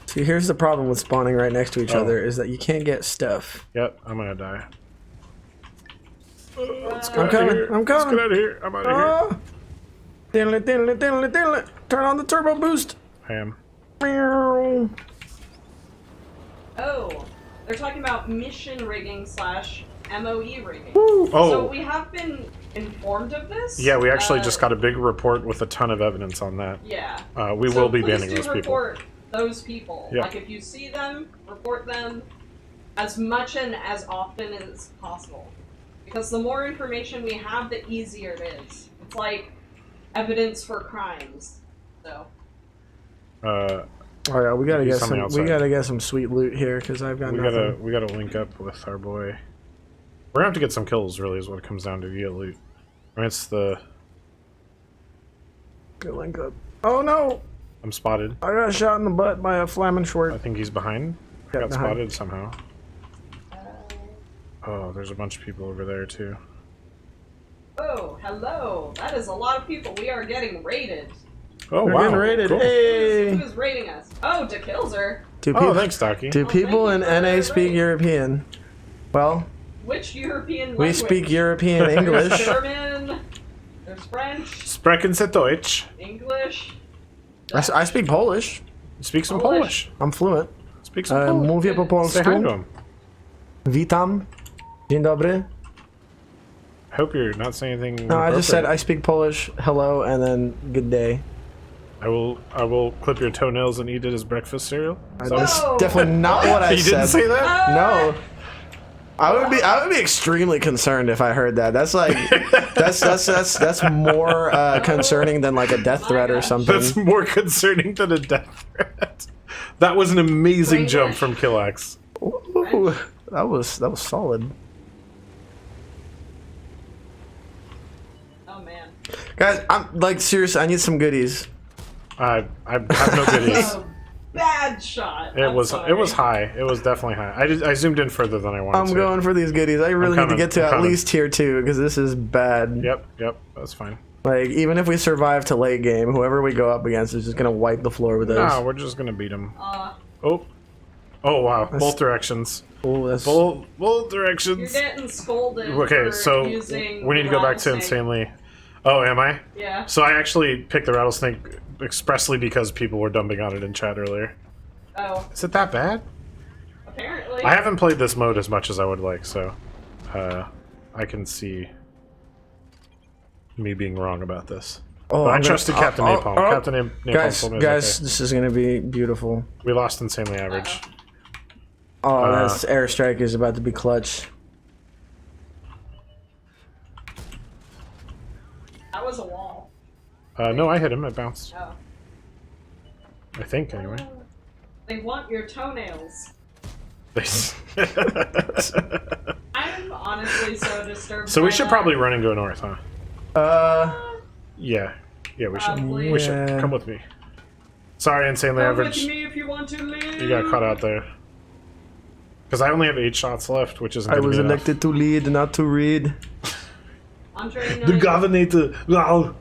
See, here's the problem with spawning right next to each other is that you can't get stuff. Yep, I'm gonna die. Let's I'm coming. I'm Let's get coming. out of here. I'm out of here. Ah! Diddle-it, diddle-it, diddle-it, diddle-it. Turn on the turbo boost. I am. Meow. Oh, they're talking about mission rigging / MOE rigging. Oh. So we have been informed of this. Yeah, we actually just got a big report with a ton of evidence on that. Yeah. We So will be please banning do those people. report those people. Yeah. Like if you see them, report them as much and as often as possible. Because the more information we have, the easier it is. It's like evidence for crimes. So Oh yeah, we gotta Do get something some. outside. We gotta get some sweet loot here because I've got nothing. we gotta link up with our boy. We're gonna have to get some kills, really, is what it comes down to. Get loot. I mean, it's the. Good link up. Oh no! I'm spotted. I got shot in the butt by a flaming I Schwartz. think he's behind. Yeah, Got behind. spotted somehow. Oh, there's a bunch of people over there too. oh, hello. That is a lot of people. We are getting raided. Oh We're wow! getting raided. Cool. Hey! Who's raiding us? Oh, DeKillzer. Do Oh, people? thanks, Docky. Do Well, people thank in you for NA the speak raid. European? Well, Which European we language? speak European There's English. German. There's French. Sprechen Sie Deutsch? English. I speak Polish. Speak some Polish. Polish. I'm fluent. Speak some Polish. Mówię po Say hi to polsku. him. Witam. Dzień dobry. I hope you're not saying anything. No, I just said I inappropriate. speak Polish. Hello, and then good day. I will clip your toenails and eat it as breakfast cereal. That's Whoa. definitely not what I You said. didn't say that? No. I would be extremely concerned if I heard that. That's like that's more concerning than like a death threat or something. That's more concerning than a death threat. That was an amazing Brainwash. jump from Killax. Ooh, that was solid. Oh man. Guys, I'm like serious, I need some goodies. I have no goodies. Oh, bad shot. It was high. It was definitely high. I zoomed in further than I wanted to. I'm going for these goodies. I really need to get to at least tier 2 because this is bad. Yep, that's fine. Like, even if we survive to late game, whoever we go up against is just gonna wipe the floor with us. No, we're just gonna beat him. Oh wow, both directions. Oh, that's Both directions. You're getting scolded. Okay, so using we need to go back to rattlesnake. insanely. Oh, am I? Yeah. So I actually picked the rattlesnake expressly because people were dumping on it in chat earlier. Oh, Is it that bad? apparently. I haven't played this mode as much as I would like, so I can see me being wrong about this. Oh, But I trusted Captain Napalm. Captain Napalm guys, told me it was okay. this is gonna be beautiful. We lost insanely average. Oh, that airstrike is about to be clutch. That was a wall. No, I hit him. It bounced. Oh. I think, anyway. They want your toenails. I'm honestly so disturbed. So we by should that. probably run and go north, huh? Yeah. Yeah, we should. Probably. We should. Come with me. Sorry, insanely Come average. with me if you want to leave. You got caught out there. Because I only have 8 shots left, which isn't I going to was be enough. elected to lead, not to read. Andre The governor. Wow.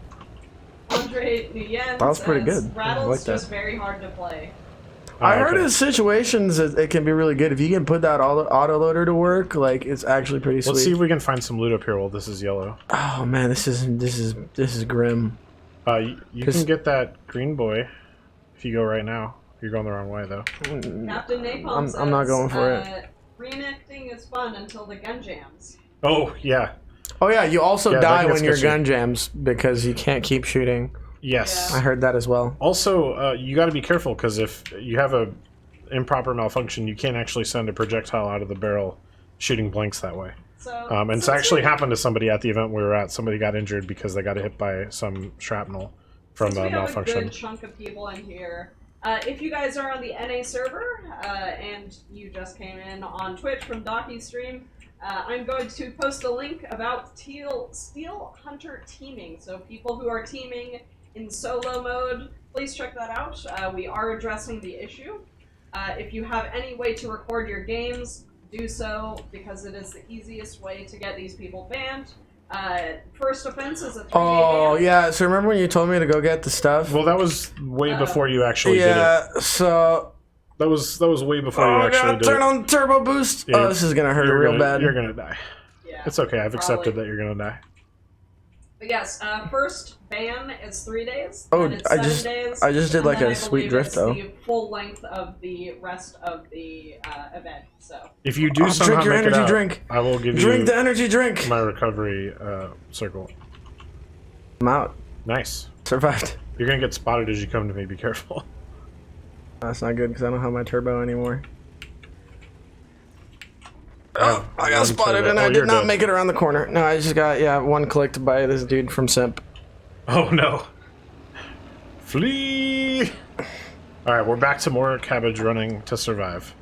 Andre Nguyen That was pretty says, good. I Rattle's like that. just very hard to play. I heard okay. in situations it can be really good if you can put that autoloader to work. Like, it's actually pretty sweet. Let's see if we can find some loot up here while this is yellow. Oh man, this is grim. You can get that green boy if you go right now. You're going the wrong way though. Captain Napalm says, I'm not going for it. Reenacting is fun until the gun jams. Oh yeah. Oh yeah, you also Yeah, die that when gets your good gun jams because you can't keep shooting. Yes. I heard that as well. Also, you got to be careful because if you have a improper malfunction, you can't actually send a projectile out of the barrel shooting blanks that way. So, And it's actually happened to somebody at the event we were at. Somebody got injured because they got hit by some shrapnel from since we have a malfunction. good chunk of people in here. If you guys are on the NA server and you just came in on Twitch from Docky's stream, I'm going to post a link about Steel Hunter teaming. So people who are teaming in solo mode, please check that out. We are addressing the issue. If you have any way to record your games, do so because it is the easiest way to get these people banned. First offense is a 3-day Oh ban. yeah, so remember when you told me to go get the stuff? Well, that was way before you actually did it. Yeah, so That was way before you oh actually god, did turn it. on turbo boost. Yeah, Oh, this is gonna hurt You're real gonna- bad. You're gonna die. Yeah, It's okay. I've accepted probably. that you're gonna die. But yes, first ban is 3 days. Oh, then it's I 7 just- days, I just did and like then a I sweet believe drift, it's though. the full length of the rest of the event. So If you do Oh, somehow drink your make it energy out, drink. I will give Drink you the energy drink. my recovery circle. I'm out. Nice. Survived. You're gonna get spotted as you come to me. Be careful. That's not good because I don't have my turbo anymore. Oh, I got one spotted turbo. and Oh, I you're did not dead. make it around the corner. No, I just got, one clicked by this dude from Simp. Oh no. Flee. All right, we're back to more Cabbage running to survive.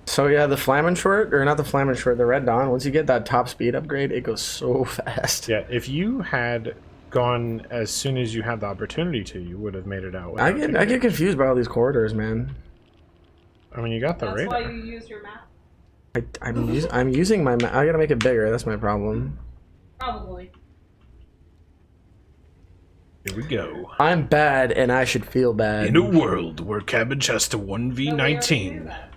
So yeah, the Flamin' Short, or not the Flamin' Short, the Red Dawn, once you get that top speed upgrade, it goes so fast. Yeah, if you had gone as soon as you had the opportunity to, you would have made it out. I get confused by all these corridors, man. I mean, you got the that's why radar. you use your map. I'm using my I gotta make it bigger, that's my problem. Probably. Here we go. I'm bad and I should feel bad. In a world where Cabbage has to No, we already knew 1v19. that.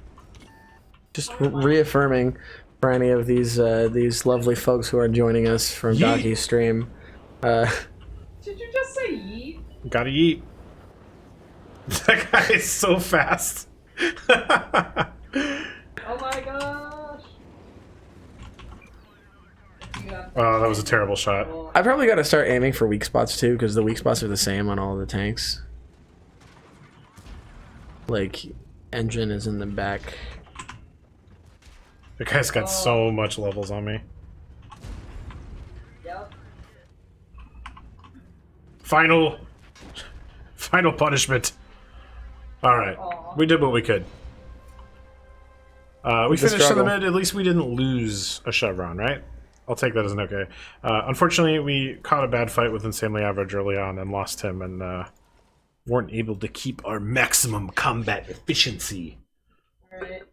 Just reaffirming for any of these lovely folks who are joining us from Yeet. Docky's stream. Did you just say yeet? Gotta eat. That guy is so fast. Oh my gosh. Yeah. Oh, that was a terrible shot. Cool. I probably got to start aiming for weak spots too, because the weak spots are the same on all the tanks. Like, engine is in the back. The guy's got so much levels on me. Yep. Final punishment. All right, Aw. we did what we could. We the finished in the struggle. mid. At least we didn't lose a chevron, right? I'll take that as an okay. Unfortunately, we caught a bad fight with Insanely Average early on and lost him, and weren't able to keep our maximum combat efficiency. Alright.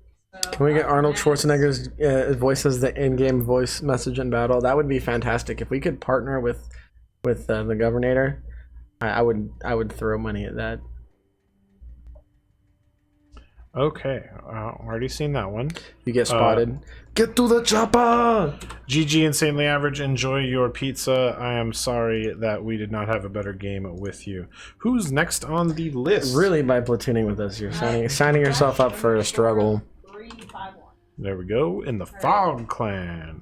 So, Can we get Arnold next. Schwarzenegger's voice as the in-game voice message in battle? That would be fantastic. If we could partner with the Governor, I would throw money at that. Okay, already seen that one. You get spotted. Get to the chopper! GG Insanely Average, enjoy your pizza. I am sorry that we did not have a better game with you. Who's next on the list? Really, by platooning with us, you're signing yourself up for a struggle. 351. There we go, in the Fog Clan.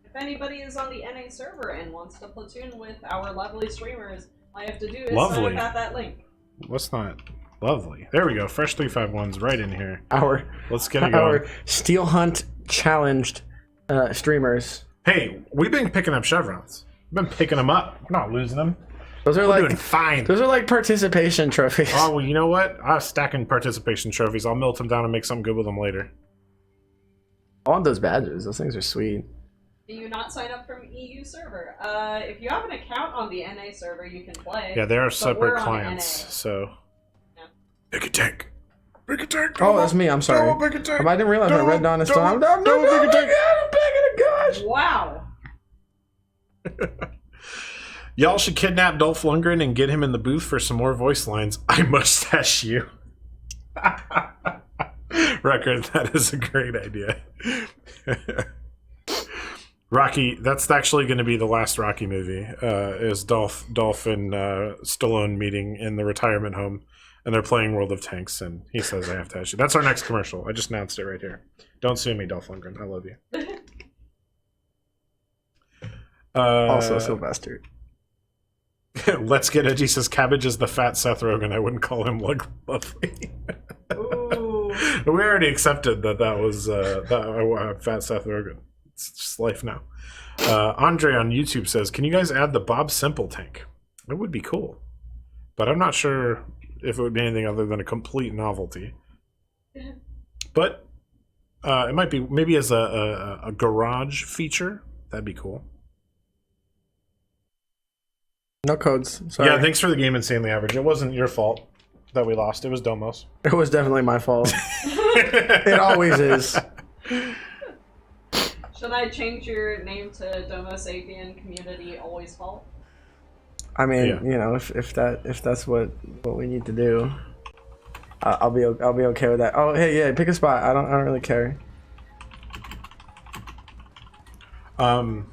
If anybody is on the NA server and wants to platoon with our lovely streamers, all you have to do is Lovely. sign up at that link. What's not lovely? There we go, fresh 351's right in here. Let's get it Our going. Steel Hunt challenged streamers. Hey, we've been picking up chevrons. We've been picking them up. We're not losing them. Those are We're doing like fine. those are like participation trophies. Oh, well, you know what? I was stacking participation trophies. I'll melt them down and make something good with them later. I want those badges. Those things are sweet. Do you not sign up from EU server? If you have an account on the NA server, you can play. Yeah, they are we're separate on clients, NA. so... Yeah. Pick a tank. Pick a tank. Oh, that's me. I'm sorry. Pick a tank. I didn't realize my Red Dawn is still on. No, Double pick a tank. I'm picking a gosh. Wow. Y'all should kidnap Dolph Lundgren and get him in the booth for some more voice lines. I mustache you. Record, that is a great idea. Rocky, that's actually going to be the last Rocky movie, is Dolph and Stallone meeting in the retirement home, and they're playing World of Tanks, and he says, I have to ask you. That's our next commercial. I just announced it right here. Don't sue me, Dolph Lundgren. I love you. Also Sylvester. Let's get edgy says Cabbage is the fat Seth Rogen. I wouldn't call him lovely. Ooh. We already accepted that was fat Seth Rogen. It's just life now. Andre on YouTube says, can you guys add the Bob Simple tank? It would be cool. But I'm not sure if it would be anything other than a complete novelty. But it might be maybe as a garage feature. That'd be cool. No codes. Sorry. Yeah, thanks for the game, Insanely Average. It wasn't your fault that we lost. It was Domo's. It was definitely my fault. It always is. Should I change your name to Domo Sapien Community Always Fault? I mean, Yeah. you know, if that's what we need to do, I'll be okay with that. Oh, hey, yeah, pick a spot. I don't really care. So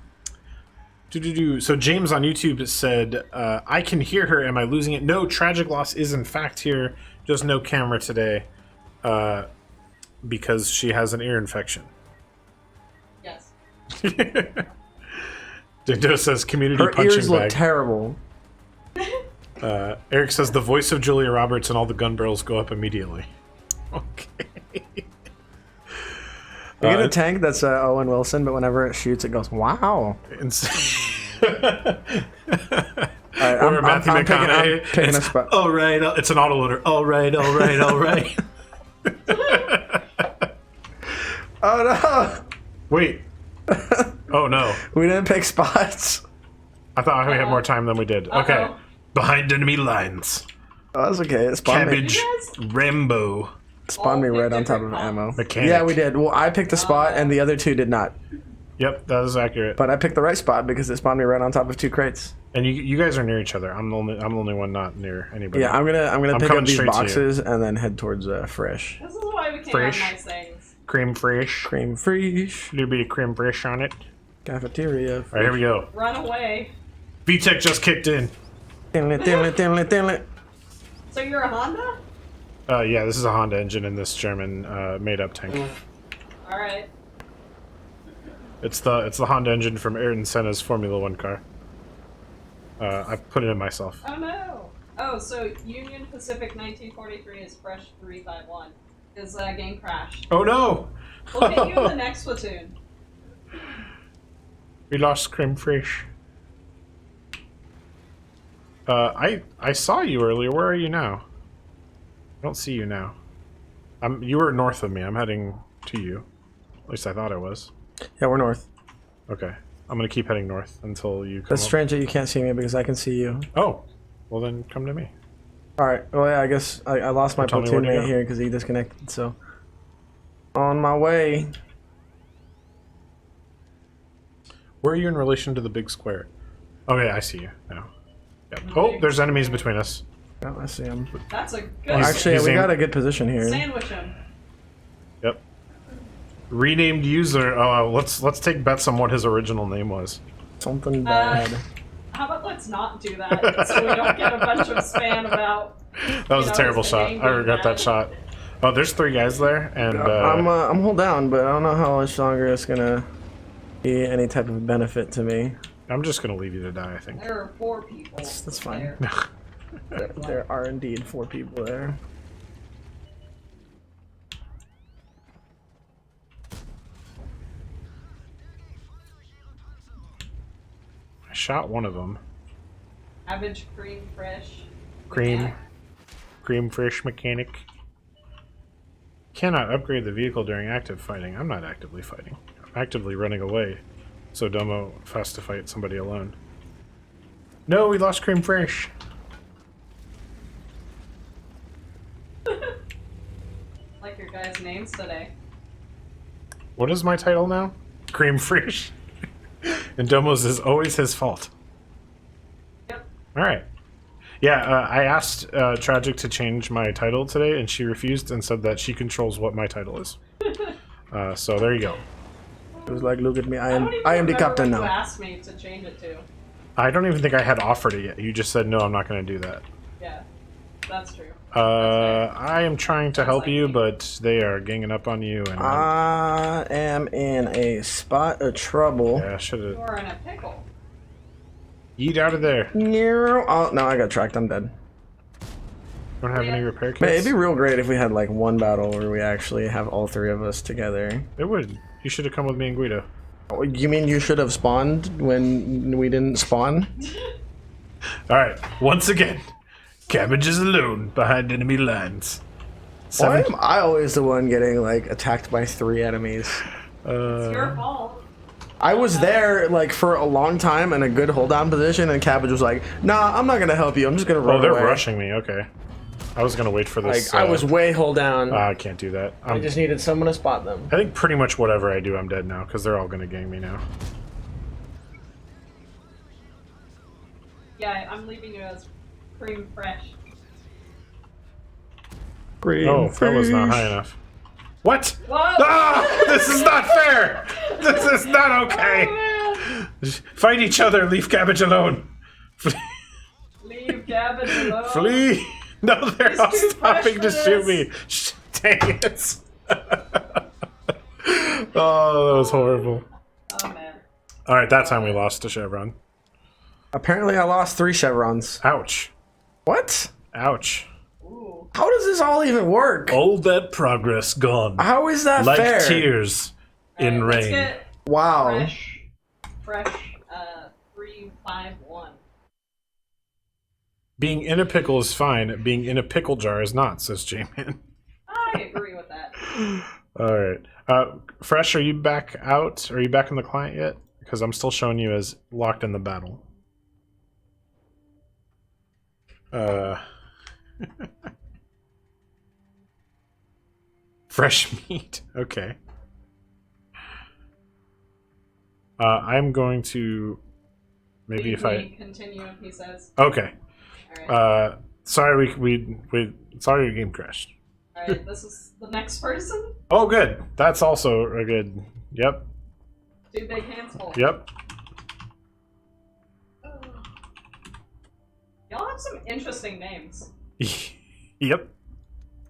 James on YouTube said, I can hear her. Am I losing it? No, Tragic Loss is in fact here. Just no camera today because she has an ear infection. Yes. Dindo says community Her punching ears look bag. terrible. Eric says the voice of Julia Roberts and all the gun barrels go up immediately. Okay. You get a tank that's Owen Wilson, but whenever it shoots, it goes, wow. Or Matthew I'm McConaughey. picking a spot. All right, it's an autoloader. All right. Oh, no. Wait. Oh no. We didn't pick spots. I thought we had more time than we did. Okay. Behind enemy lines. Oh, that's okay. It spawned Cabbage, Rambo. me All right on picked top of different ammo. Mechanic. Yeah, we did. Well, I picked the spot, and the other two did not. Yep, that is accurate. But I picked the right spot because it spawned me right on top of two crates. And you guys are near each other. I'm the only one not near anybody. Yeah, I'm gonna pick coming up these straight to you. boxes and then head towards Fresh. This is why we can't Fresh. have nice things. Cream fresh. Cream Fresh. A little bit of cream fresh on it. Cafeteria. All right, here we go. Run away. VTech just kicked in. Diddle-it. So you're a Honda? Yeah, this is a Honda engine in this German made-up tank. Alright. It's the Honda engine from Ayrton Senna's Formula One car. I put it in myself. Oh no! Oh, so Union Pacific 1943 is Fresh 351. His game crashed. Oh no! We'll get you in the next platoon. We lost cream fresh. I saw you earlier. Where are you now? I don't see you now. You were north of me. I'm heading to you. At least I thought I was. Yeah, we're north. Okay. I'm gonna keep heading north until you come That's up. strange that you can't see me because I can see you. Oh. Well then come to me. All right. Well, yeah, I guess I lost my Tell me platoon where to mate go. here because he disconnected. So on my way. Where are you in relation to the big square? Oh yeah, I see you now. Yep. Oh, there's enemies between us. Oh, I see him. That's a good. Actually, he's we aim- got a good position here. Sandwich him. Yep. Renamed user. Oh, let's take bets on what his original name was. Something bad. How about let's not do that so we don't get a bunch of spam about. That was You a know, terrible his shot. name I being regret that bad. shot. Oh, there's 3 guys there, and I'm hold down, but I don't know how much longer it's gonna be any type of benefit to me. I'm just gonna leave you to die. I think. There are 4 people. That's fine. there. There are indeed 4 people there. I shot one of them. Cabbage, cream, fresh. Cream. Cream fresh mechanic. Cannot upgrade the vehicle during active fighting. I'm not actively fighting. I'm actively running away. So Domo has to fight somebody alone. No, we lost cream fresh. Like your guys' names today. What is my title now? Cream fresh. And Domo's is always his fault. Yep. All right. Yeah, I asked Tragic to change my title today, and she refused and said that she controls what my title is. So there you go. It was like, look at me, I don't am even the remember captain what you now. asked me to change it to. I don't even think I had offered it yet. You just said, no, I'm not going to do that. Yeah, that's true. I am trying to help you, but they are ganging up on you, and I am in a spot of trouble. yeah, I should have You're in a pickle. yeet out of there. Oh, no, I got tracked. I'm dead. Don't have any repair kits. Man, it'd be real great if we had like one battle where we actually have all 3 of us together. It would. You should have come with me and Guido. Oh, you mean you should have spawned when we didn't spawn? All right, once again, Cabbage is alone behind enemy lines. Why am I always the one getting like attacked by 3 enemies? It's your fault. I was there like for a long time in a good hold down position, and Cabbage was like, "Nah, I'm not gonna help you. I'm just gonna run Oh, they're away." rushing me. Okay, I was gonna wait for Like this. I was way hold down. I can't do that. I just needed someone to spot them. I think pretty much whatever I do, I'm dead now because they're all gonna gang me now. Yeah, I'm leaving you as cream fresh. Green Oh, that was not fish. high enough. What? Whoa! Ah! This is not fair! This is not okay! Oh, man. Fight each other, leave Cabbage alone! Leave Cabbage alone. Flee! No, they're He's all too stopping to fresh for shoot me! Dang it! Oh, that was horrible. Oh man. Alright, that time we lost to Chevron. Apparently, I lost 3 chevrons. Ouch. What? Ouch. Ooh. How does this all even work? All that progress gone. How is that Like fair? tears in Alright, let's rain. get Wow. fresh. 3-5-1. Being in a pickle is fine. Being in a pickle jar is not, says J-Man. I agree with that. Alright. Fresh, are you back out? Are you back in the client yet? Because I'm still showing you as locked in the battle. Fresh meat. Okay. I'm going to... Maybe Leave if I... me continue, he says. Okay. Alright. Sorry we sorry your game crashed. Alright, this is the next person. Oh, good. That's also a good. Yep. 2 big hands full. Yep. Y'all have some interesting names. Yep.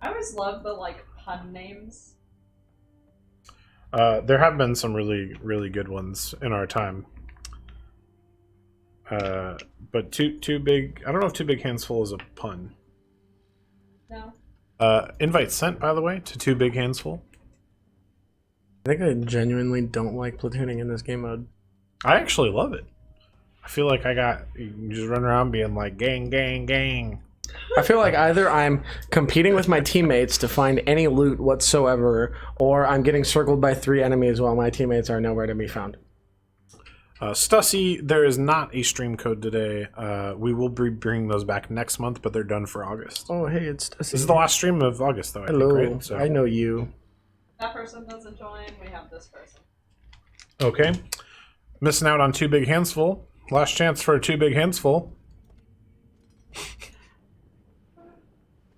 I always love the like pun names. There have been some really good ones in our time. But too big. I don't know if too big hands full is a pun. No. Invite sent, by the way, to too big hands full. I think I genuinely don't like platooning in this game mode. I actually love it. I feel like you just run around being like gang, gang, gang. I feel like either I'm competing with my teammates to find any loot whatsoever, or I'm getting circled by 3 enemies while my teammates are nowhere to be found. Stussy, there is not a stream code today. We will be bringing those back next month, but they're done for August. Oh, hey, it's Stussy. This is the last stream of August, though, I Hello, think, right? So, I know you. If that person doesn't join, we have this person. okay. Missing out on 2 big hands full. Last chance for 2 big hands full.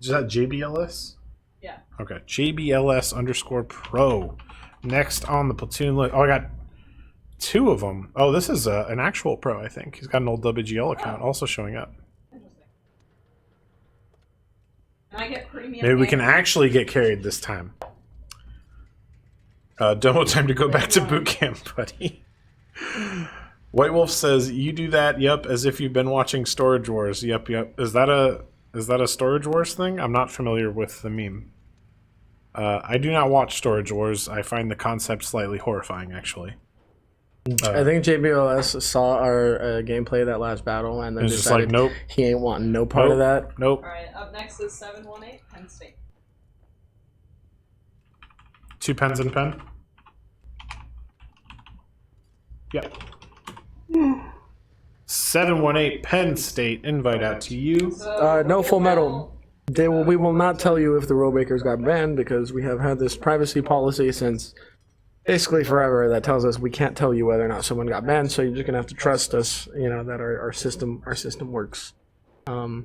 Is that JBLS? Yeah. Okay. JBLS_pro. Next on the platoon list. Oh, I got 2 of them. Oh, this is an actual pro, I think. He's got an old WGL account also showing up. Interesting. Can I get premium? Maybe we can games? actually get carried this time. Domo, time to go back to boot camp, buddy. White Wolf says, "You do that, yep, as if you've been watching Storage Wars." Yep, yep. Is that a Storage Wars thing? I'm not familiar with the meme. I do not watch Storage Wars. I find the concept slightly horrifying, actually. I think JBLS saw our gameplay of that last battle and then It's just decided like, nope. he ain't wanting no part of that. Nope. Alright, up next is 718, Penn State. 2 pens and pen. Yep. 718 Penn State, invite out to you. So, No full metal. We will not tell you if the rule breakers got banned because we have had this privacy policy since basically forever that tells us we can't tell you whether or not someone got banned. So you're just gonna have to trust us, that our system works. But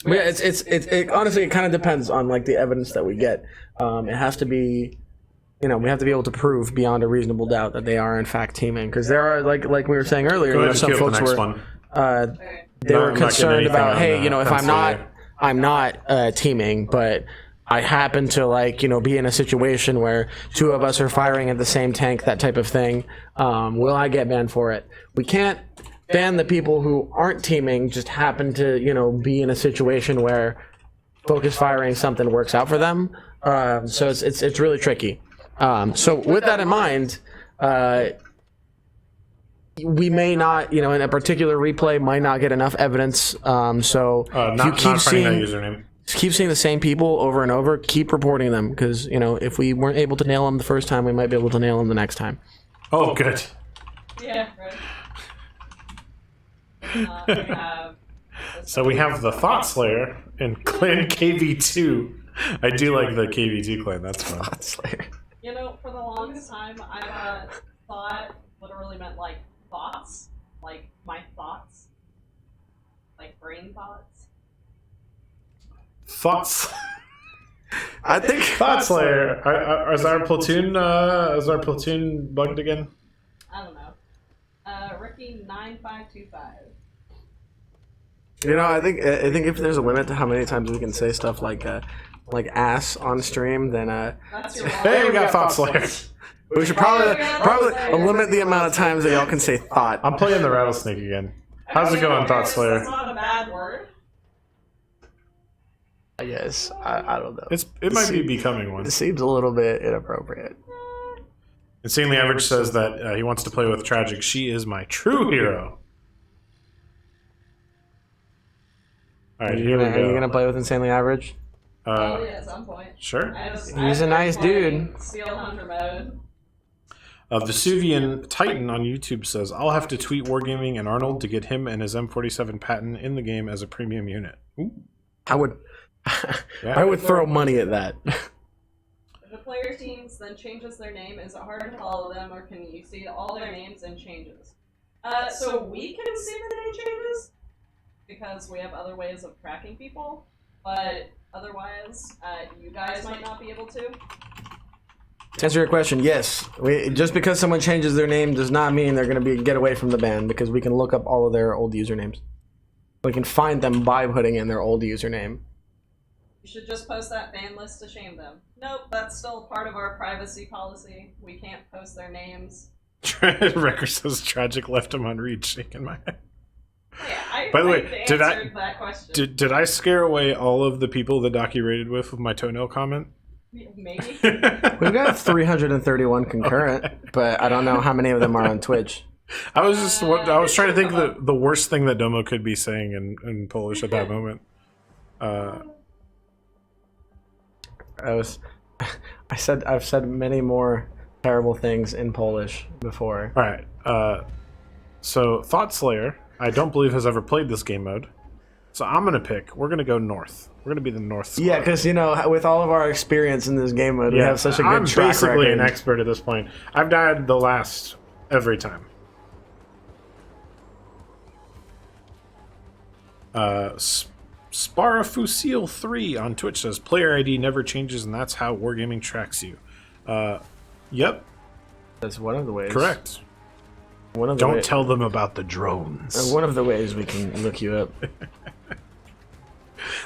yeah, it honestly it kind of depends on like the evidence that we get. It has to be, we have to be able to prove beyond a reasonable doubt that they are in fact teaming because there are like we were saying earlier, Go ahead and some queue up the folks next were. one. They No, were I'm not getting concerned anything about, on, hey, if Pennsylvania. I'm not teaming, but I happen to be in a situation where 2 of us are firing at the same tank, that type of thing. Will I get banned for it? We can't ban the people who aren't teaming, just happen to, be in a situation where focus firing something works out for them. So it's really tricky. So with that in mind, we may not, in a particular replay, might not get enough evidence. So if you keep not finding that seeing, username. keep seeing the same people over and over, keep reporting them because if we weren't able to nail them the first time, we might be able to nail them the next time. Oh, good. Yeah, right. We have So we have the Thought Slayer and Clan KV2. I do like the KV2 clan. That's fun. Slayer. For the longest time, I thought literally meant like thoughts, like my thoughts, like brain thoughts. Thoughts. I think Thought Slayer. Is our platoon? Is our platoon bugged again? I don't know. Ricky 9525. I think if there's a limit to how many times we can say stuff like ass on stream, then That's your Hey, we got Thought Slayer. we should probably limit the amount of times that y'all can say thought. I'm playing the rattlesnake again. How's it going, Thought That's Slayer? not a bad word. I guess I don't know. It might be becoming one. It seems a little bit inappropriate. Insanely Average says that he wants to play with Tragic. She is my true hero. All right, here we Are you go. gonna play with Insanely Average? Probably at some point. Sure. He's a nice dude. Steel Hunter mode. Vesuvian Titan on YouTube says, "I'll have to tweet Wargaming and Arnold to get him and his M47 patent in the game as a premium unit." Ooh. I would. Yeah. I would throw money at that. If the player teams then changes their name, is it hard to follow them, or can you see all their names and changes? So we can see the name changes because we have other ways of tracking people, but otherwise, you guys might not be able to. To answer your question, yes. Just because someone changes their name does not mean they're going to get away from the ban because we can look up all of their old usernames. We can find them by putting in their old username. You should just post that ban list to shame them. Nope, that's still part of our privacy policy. We can't post their names. Wrecker says Tragic left him on read, shaking my head. Yeah, By the way, did that question. Did I scare away all of the people that Docu rated with my toenail comment? Maybe. We've got 331 concurrent, but I don't know how many of them are on Twitch. I was trying to think of the worst thing that Domo could be saying in Polish at that moment. I've said many more terrible things in Polish before. All right. So Thought Slayer, I don't believe has ever played this game mode. So I'm gonna pick. We're gonna go north. We're gonna be the north squad. Yeah, because you know, with all of our experience in this game mode, we have such a good I'm track basically record. an expert at this point. I've died the last every time. Sparafusil 3 on Twitch says player ID never changes, and that's how Wargaming tracks you. Yep, That's one of the ways. correct. One of the Don't tell them about the drones. One of the ways we can look you up.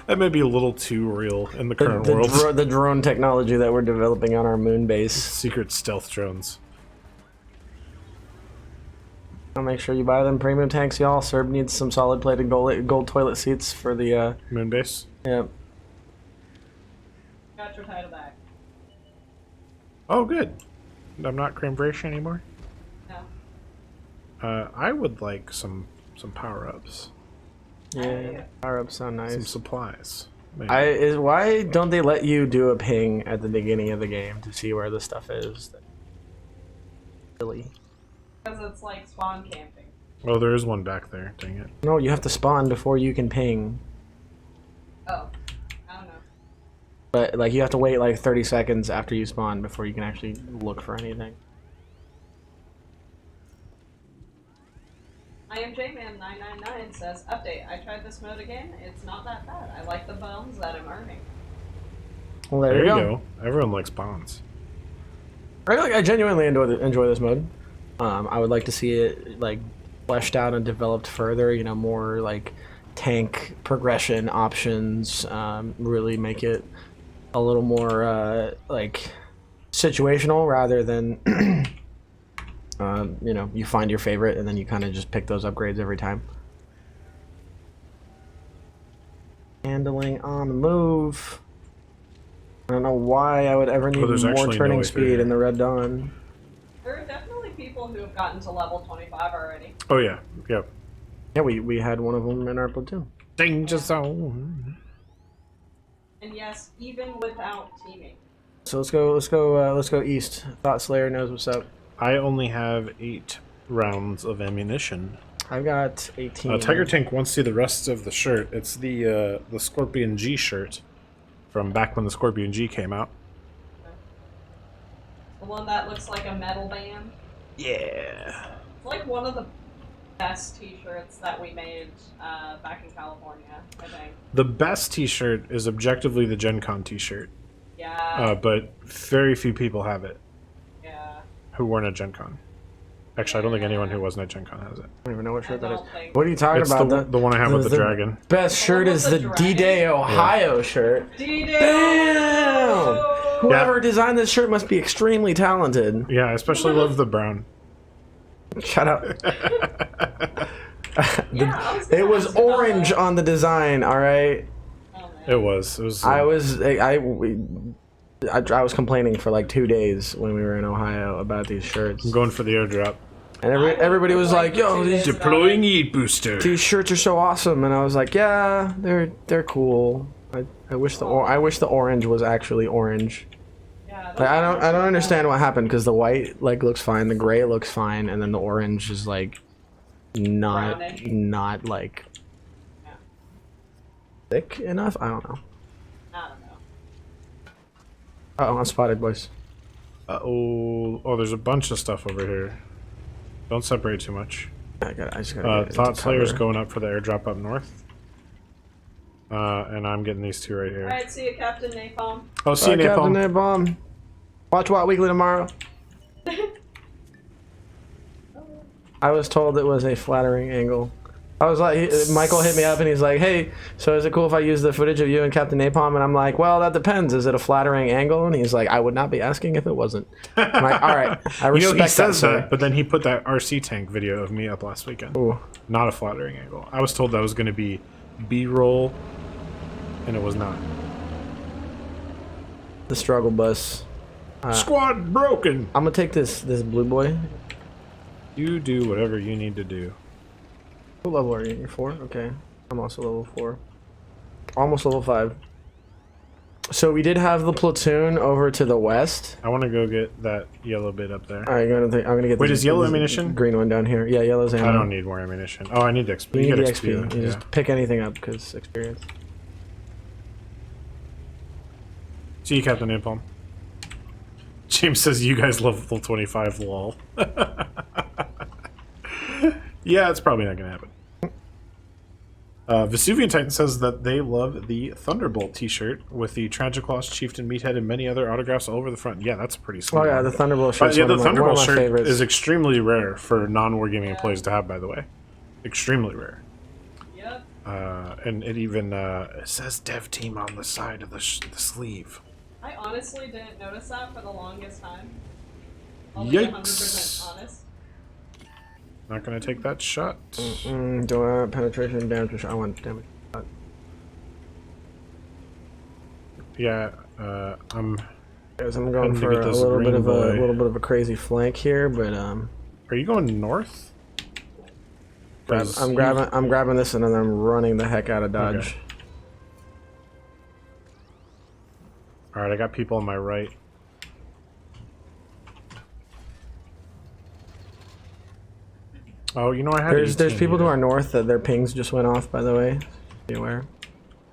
That may be a little too real in the current world. The drone technology that we're developing on our moon base. Secret stealth drones. I'll make sure you buy them premium tanks, y'all. Serb needs some solid plated gold toilet seats for the Moonbase. yeah. Got your title back. Oh, good. I'm not Cranbreach anymore. No. I would like some power-ups. Yeah, power ups sound Some nice. supplies. Maybe. Why don't they let you do a ping at the beginning of the game to see where the stuff is? Really? Because it's like spawn camping. Oh, there is one back there. Dang it. No, you have to spawn before you can ping. Oh. I don't know. But like you have to wait like 30 seconds after you spawn before you can actually look for anything. I am JMan999 says, update, I tried this mode again, it's not that bad. I like the bones that I'm earning. Well, There you go. Everyone likes bonds. I genuinely enjoy this mode. I would like to see it like fleshed out and developed further. You know, more like tank progression options. Really make it a little more like situational rather than you know, you find your favorite and then you kind of just pick those upgrades every time. Handling on the move. I don't know why I would ever need there's more actually turning no way through speed in the Red Dawn. There are definitely people who have gotten to level 25 already. Oh, yeah. Yep. Yeah, we had one of them in our platoon. Danger zone. And yes, even without teaming. So let's go east. Thought Slayer knows what's up. I only have 8 rounds of ammunition. I've got 18. Tiger Tank wants to see the rest of the shirt. It's the Scorpion G shirt from back when the Scorpion G came out. The one that looks like a metal band. Yeah. It's like one of the best t-shirts that we made back in California, I think. The best t-shirt is objectively the Gen Con t-shirt. Yeah. But very few people have it Yeah. who weren't at Gen Con. Actually, I don't think anyone who wasn't at Gen Con has it. I don't even know what shirt I that is. don't think- What are you talking It's about? the one I have with the dragon. Best shirt is the D-Day Ohio shirt. D-Day! Damn! Whoever Yeah. designed this shirt must be extremely talented. Yeah, I especially love the brown. Shut up. Yeah, I was It gonna was ask about orange that. on the design, all right? Oh, man. It was. I was complaining for like 2 days when we were in Ohio about these shirts. I'm going for the airdrop. And everybody was like, "Yo, these Deploying Eat Booster. these shirts are so awesome," and I was like, "Yeah, they're cool. I wish the orange was actually orange. Yeah, Like, I don't understand what happened because the white like looks fine, the gray looks fine, and then the orange is like Brownish. not like Yeah. thick enough. I don't know. I don't know. Oh, I'm spotted, boys. Oh, there's a bunch of stuff over here. Don't separate too much. I just gotta get Thought into Slayer's cover. going up for the airdrop up north. And I'm getting these two right here. Alright, see you, Captain Napalm. Oh, see you, Bye, Captain Napalm. Napalm. Watch What Weekly tomorrow. I was told it was a flattering angle. I was like, Michael hit me up and he's like, "Hey, so is it cool if I use the footage of you and Captain Napalm?" And I'm like, "Well, that depends. Is it a flattering angle?" And he's like, "I would not be asking if it wasn't." I'm like, "All right, I You respect know, he says sir." that, but then he put that RC tank video of me up last weekend. Ooh. Not a flattering angle. I was told that was going to be B-roll, and it was not. The struggle bus. Squad broken! I'm gonna take this blue boy. You do whatever you need to do. What level are you? You're 4? Okay. I'm also level 4. Almost level 5. So we did have the platoon over to the west. I want to go get that yellow bit up there. All right, I'm gonna get. Wait, this, is yellow this ammunition? Green one down here. Yeah, yellow's ammo. I don't need more ammunition. Oh, I need XP. You need get the XP. though. You Yeah. just pick anything up because experience. See you, Captain Napalm. James says you guys level 25, lol. Yeah, it's probably not going to happen. Vesuvian Titan says that they love the Thunderbolt t-shirt with the Tragicloss, Chieftain, Meathead, and many other autographs all over the front. Yeah, that's pretty sweet. Oh yeah, the Thunderbolt shirt. Yeah, the Thunderbolt shirt favorites. is extremely rare for non-wargaming employees to have, by the way. Extremely rare. Yep. And it even it says Dev Team on the side of the sleeve. I honestly didn't notice that for the longest time. I'll be Yikes. 100% honest. Not gonna take that shot. Do I want penetration damage? I want damage. Yeah, I'm. Guys, I'm going Heading to for get a this little bit green of boy. a little bit of a crazy flank here, but Are you going north? I'm grabbing this and then I'm running the heck out of dodge. Okay. All right, I got people on my right. Oh, you know I had. There's 18 people to here. our north that their pings just went off. By the way, be aware.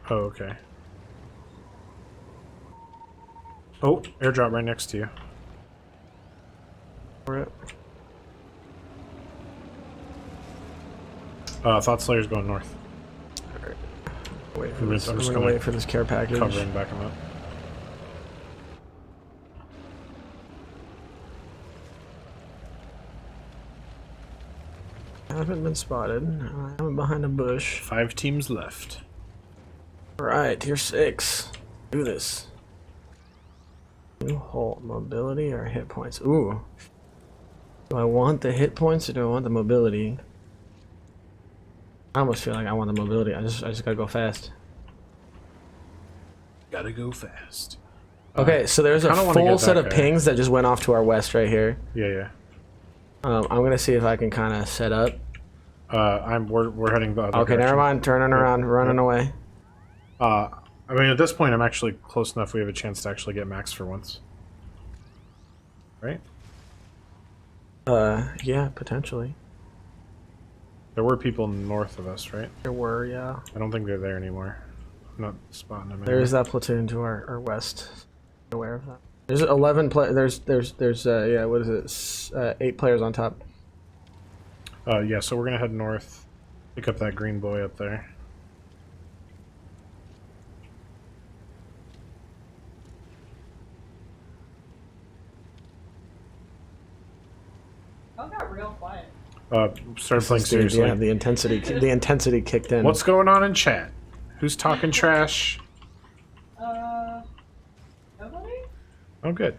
Oh, okay. Oh, airdrop right next to you. For it. Thought Slayer's going north. Wait for I'm this. just I'm gonna gonna wait for this care package. Cover and back him up. I haven't been spotted. I'm behind a bush. 5 teams left. Right, tier 6. Do this. New halt mobility or hit points? Ooh. Do I want the hit points or do I want the mobility? I almost feel like I want the mobility. I just gotta go fast. Gotta go fast. Okay, so there's a kinda wanna full get set that of guy. pings that just went off to our west right here. Yeah, yeah. I'm gonna see if I can kind of set up. We're heading the other Okay, never direction. mind. Turning around, running away. I mean, at this point, I'm actually close enough. We have a chance to actually get max for once. Right? Yeah, potentially. There were people north of us, right? There were, yeah. I don't think they're there anymore. I'm not spotting them. There is that platoon to our west. Aware of that. There's 11 there's yeah, what is it? 8 players on top. Yeah, so we're gonna head north, pick up that green boy up there. Oh, it got real quiet. Started playing Dude, seriously. yeah, the intensity kicked in. What's going on in chat? Who's talking trash? Nobody? Oh, good.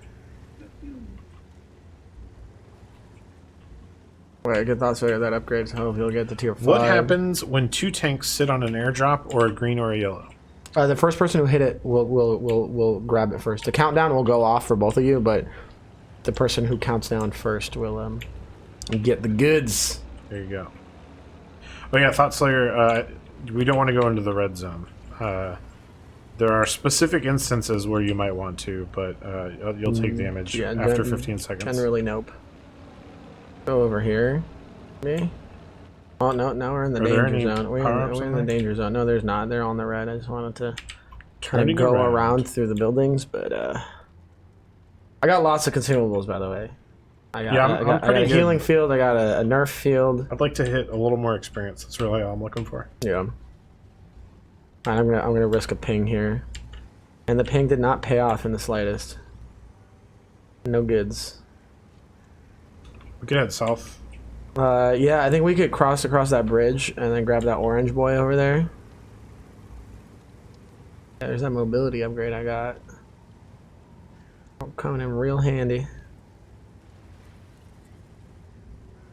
Wait, good thoughts there. That upgrades. Hope you'll get the tier 5. What happens when 2 tanks sit on an airdrop or a green or a yellow? The first person who hit it will grab it first. The countdown will go off for both of you, but the person who counts down first will get the goods. There you go. Oh yeah, Thought Slayer. We don't want to go into the red zone. There are specific instances where you might want to, but you'll take damage after 15 seconds. Generally, nope. Go over here. Me? Oh, no, now we're in the Are there danger any zone. We're power-ups in on the there? danger zone. No, there's not. They're on the red. I just wanted to kind Turning of go around. around through the buildings, but I got lots of consumables, by the way. I got, Yeah, I got pretty a good. healing field. I got a nerf field. I'd like to hit a little more experience. That's really all I'm looking for. Yeah. Alright, I'm gonna risk a ping here, and the ping did not pay off in the slightest. No goods. We could head south. Yeah, I think we could cross across that bridge and then grab that orange boy over there. Yeah, there's that mobility upgrade I got. Coming in real handy.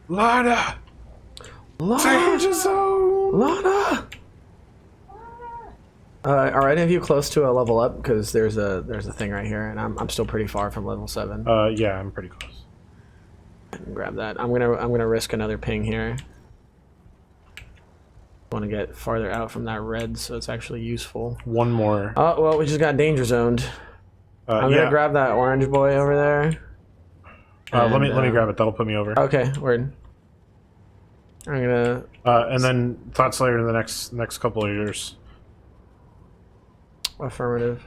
Lana! Danger zone! Lana! Are any of you close to a level up? Because there's a thing right here, and I'm still pretty far from level 7. Yeah, I'm pretty close. Grab that. I'm gonna risk another ping here. Want to get farther out from that red so it's actually useful. One more. Oh, well, we just got danger zoned. I'm yeah. gonna grab that orange boy over there. Let me grab it. That'll put me over. Okay, word. I'm gonna. And then Thought Slayer in the next couple of years. Affirmative.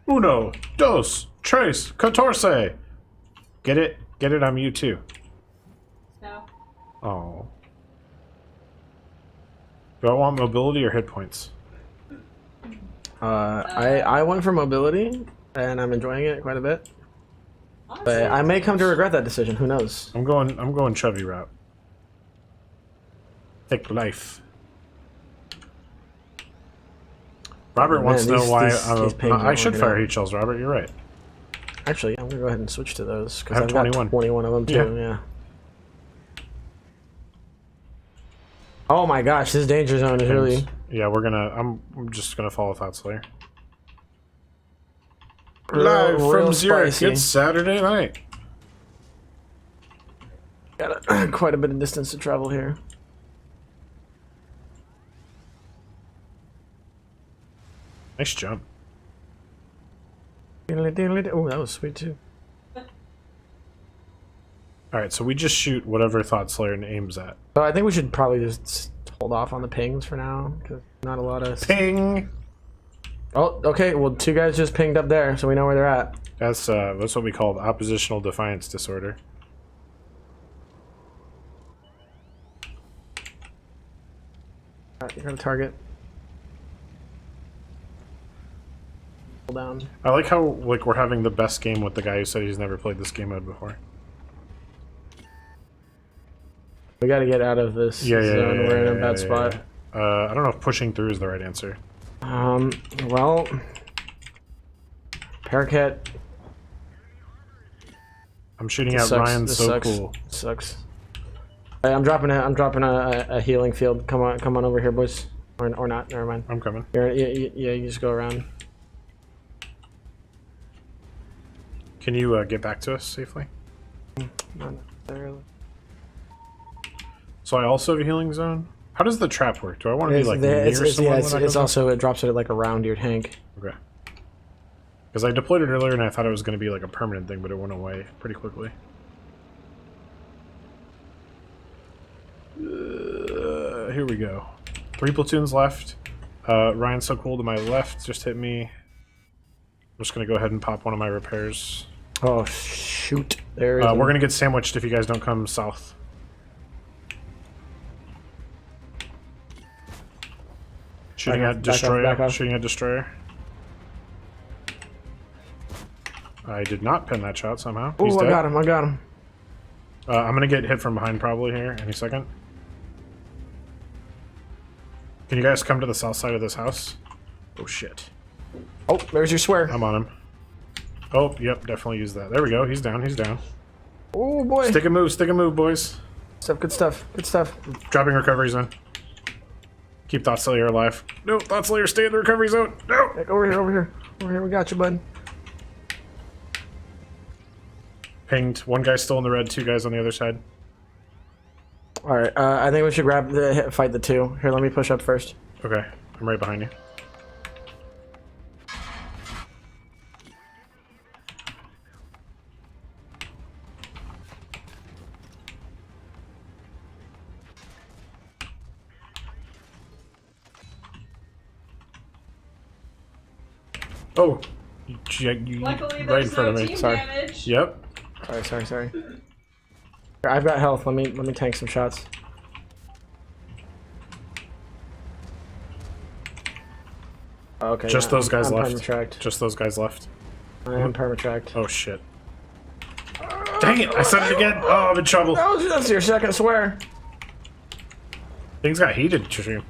Uno, dos, tres, catorce. Get it? Get it? I'm you too. No. Oh. Do I want mobility or hit points? I went for mobility, and I'm enjoying it quite a bit. Honestly, But I may come to regret that decision. Who knows? I'm going chubby route. Thick life. Robert Man, wants to know these- why these pings I aren't should working fire out. heat shells, Robert. You're right. Actually, I'm gonna go ahead and switch to those because I have I've got 21. 21 of them too. Yeah. Oh my gosh, this danger zone is really. Yeah, I'm just gonna follow Thought Slayer. Real- Live real from Zurich. spicy. It's Saturday night. Got quite a bit of distance to travel here. Nice jump. Oh, that was sweet too. Alright, so we just shoot whatever Thought Slayer aims at. So I think we should probably just hold off on the pings for now because not a lot of. Ping! Oh, okay. Well, two guys just pinged up there, so we know where they're at. That's what we call oppositional defiance disorder. Alright, you're gonna target. Hold down. I like how we're having the best game with the guy who said he's never played this game mode before. We gotta get out of this zone. We're in a bad spot. I don't know if pushing through is the right answer. Well, Parakeet. I'm shooting This at sucks. Ryan. This So sucks. cool. Sucks. Hey, I'm dropping a healing field. Come on over here, boys. Or not. Never mind. I'm coming. Yeah, you just go around. Can you get back to us safely? Not necessarily. So I also have a healing zone. How does the trap work? Do I want to be like near it's someone when that it's goes off? also it drops it like around your tank. Okay. Because I deployed it earlier and I thought it was going to be like a permanent thing, but it went away pretty quickly. Here we go. 3 platoons left. Ryan's so cool to my left just hit me. I'm just going to go ahead and pop one of my repairs. Oh shoot! There is. We're going to get sandwiched if you guys don't come south. Shooting at destroyer. back off. Shooting at destroyer. I did not pin that shot somehow. He's Oh, dead. I got him. I'm gonna get hit from behind probably here any second. Can you guys come to the south side of this house? Oh shit. Oh, there's your swear. I'm on him. Oh, yep, definitely use that. There we go. He's down. He's down. Oh boy. Stick and move, boys. Good stuff. Dropping recovery zone. Keep Thought Slayer alive. No, Thought Slayer, stay in the recovery zone. No. Hey, over here. We got you, bud. Pinged. One guy still in the red. 2 guys on the other side. All right. I think we should fight the 2. Here, let me push up first. Okay, I'm right behind you. Oh, you Luckily, right in there's front of no me. team Sorry. damage. Yep. Sorry. Here, I've got health. Let me tank some shots. Okay. Just those guys I'm left. Permatracked. Just those guys left. I am permatracked. Oh shit. Dang it! I said it again. Oh, I'm in trouble. That's your second swear. Things got heated, Trisha.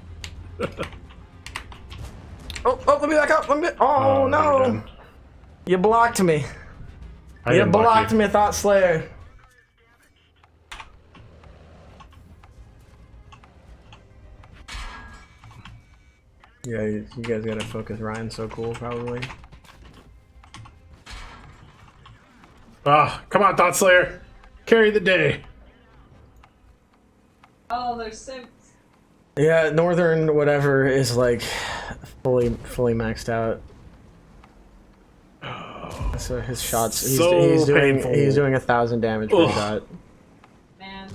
Oh, let me back up. Oh no! you're done. You blocked me. I You didn't block blocked you. me, Thought Slayer. Yeah, you guys gotta focus. Ryan's so cool, probably. Ah, come on, Thought Slayer. Carry the day. Oh, there's Sims. Yeah, Northern whatever is like fully maxed out. So his shots, he's doing painful. he's doing 1,000 damage per shot. Man,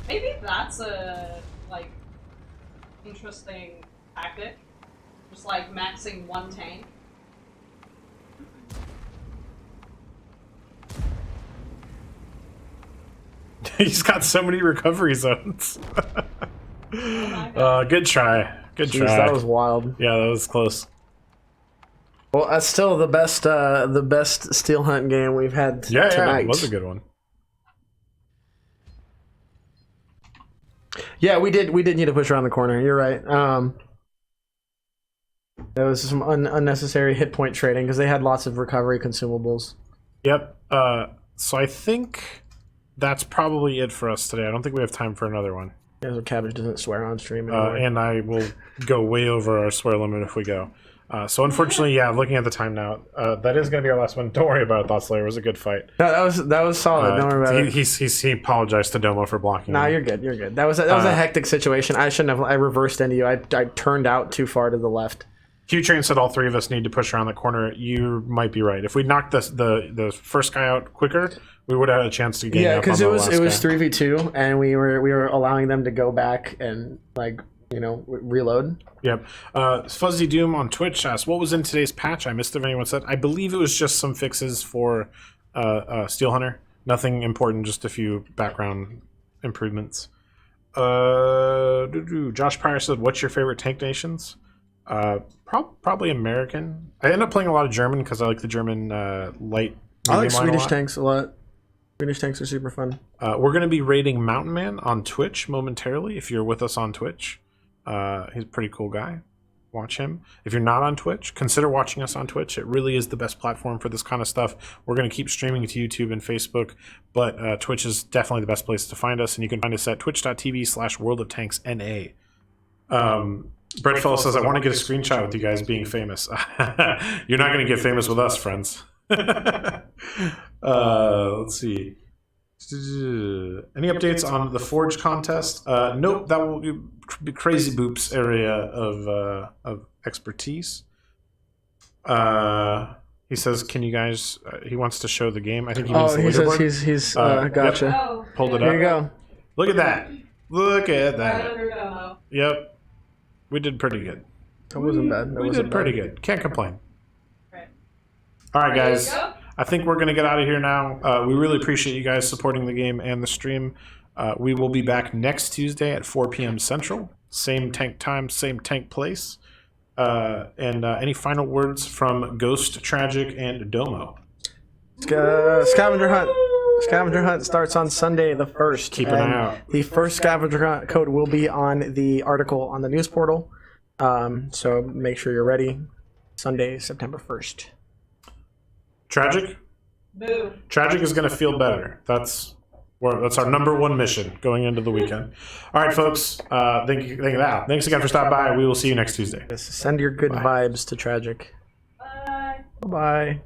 maybe that's a like interesting tactic. Just like maxing one tank. He's got so many recovery zones. Good try. Good Jeez, try. that was wild. Yeah, that was close. Well, that's still the best Steel Hunt game we've had Yeah, tonight. yeah, it was a good one. Yeah, we did need to push around the corner. You're right. There was some unnecessary hit point trading because they had lots of recovery consumables. Yep. So I think that's probably it for us today. I don't think we have time for another one. Yeah, so Cabbage doesn't swear on stream anymore. And I will go way over our swear limit if we go. So unfortunately, yeah, looking at the time now, that is going to be our last one. Don't worry about it, Thought Slayer. It was a good fight. No, that was solid. Don't worry about it. He apologized to Domo for blocking Nah, him. you're good. You're good. That was a hectic situation. I shouldn't have. I reversed into you. I turned out too far to the left. Q-Train said all three of us need to push around the corner. You might be right. If we knocked the first guy out quicker, we would have had a chance to gain. Yeah, because it was 3v2, and we were allowing them to go back and reload. Yep. Fuzzy Doom on Twitch asked, "What was in today's patch?" I missed if anyone said. I believe it was just some fixes for Steel Hunter. Nothing important, just a few background improvements. Josh Pryor said, "What's your favorite tank nations?" Probably American. I end up playing a lot of German because I like the German light. I like medium line a Swedish lot. tanks a lot. Swedish tanks are super fun. We're going to be raiding Mountain Man on Twitch momentarily. If you're with us on Twitch, he's a pretty cool guy. Watch him. If you're not on Twitch, consider watching us on Twitch. It really is the best platform for this kind of stuff. We're going to keep streaming to YouTube and Facebook, but Twitch is definitely the best place to find us, and you can find us at twitch.tv/worldoftanksna. Breadfellow says, "I want to get a screenshot with you guys being famous." You're not going to get famous with us, friends. Let's see. Any updates on the Forge contest? Nope, that will be Crazy Boop's area of expertise. He says, "Can you guys?" He wants to show the game. I think he means the he says leaderboard. he's Yep. gotcha. Oh, Pulled it Here up. you go. Look at that. Look at that. Better Domo. Yep. We did pretty good. That wasn't bad. That We wasn't did pretty bad. good. Can't complain. Right. All right, There you guys. go. I think we're going to get out of here now. We really appreciate you guys supporting the game and the stream. We will be back next Tuesday at 4 p.m. Central. Same tank time, same tank place. And any final words from Ghost, Tragic, and Domo? Scavenger hunt. Scavenger hunt starts on Sunday the 1st. Keep an eye out. The first scavenger hunt code will be on the article on the news portal. So make sure you're ready. Sunday, September 1st. Tragic? Boo. Tragic is going to feel better. That's our number one mission going into the weekend. All right, folks. Thanks again for stopping by. We will see you next Tuesday. Send your good vibes to Tragic. Bye. Bye-bye.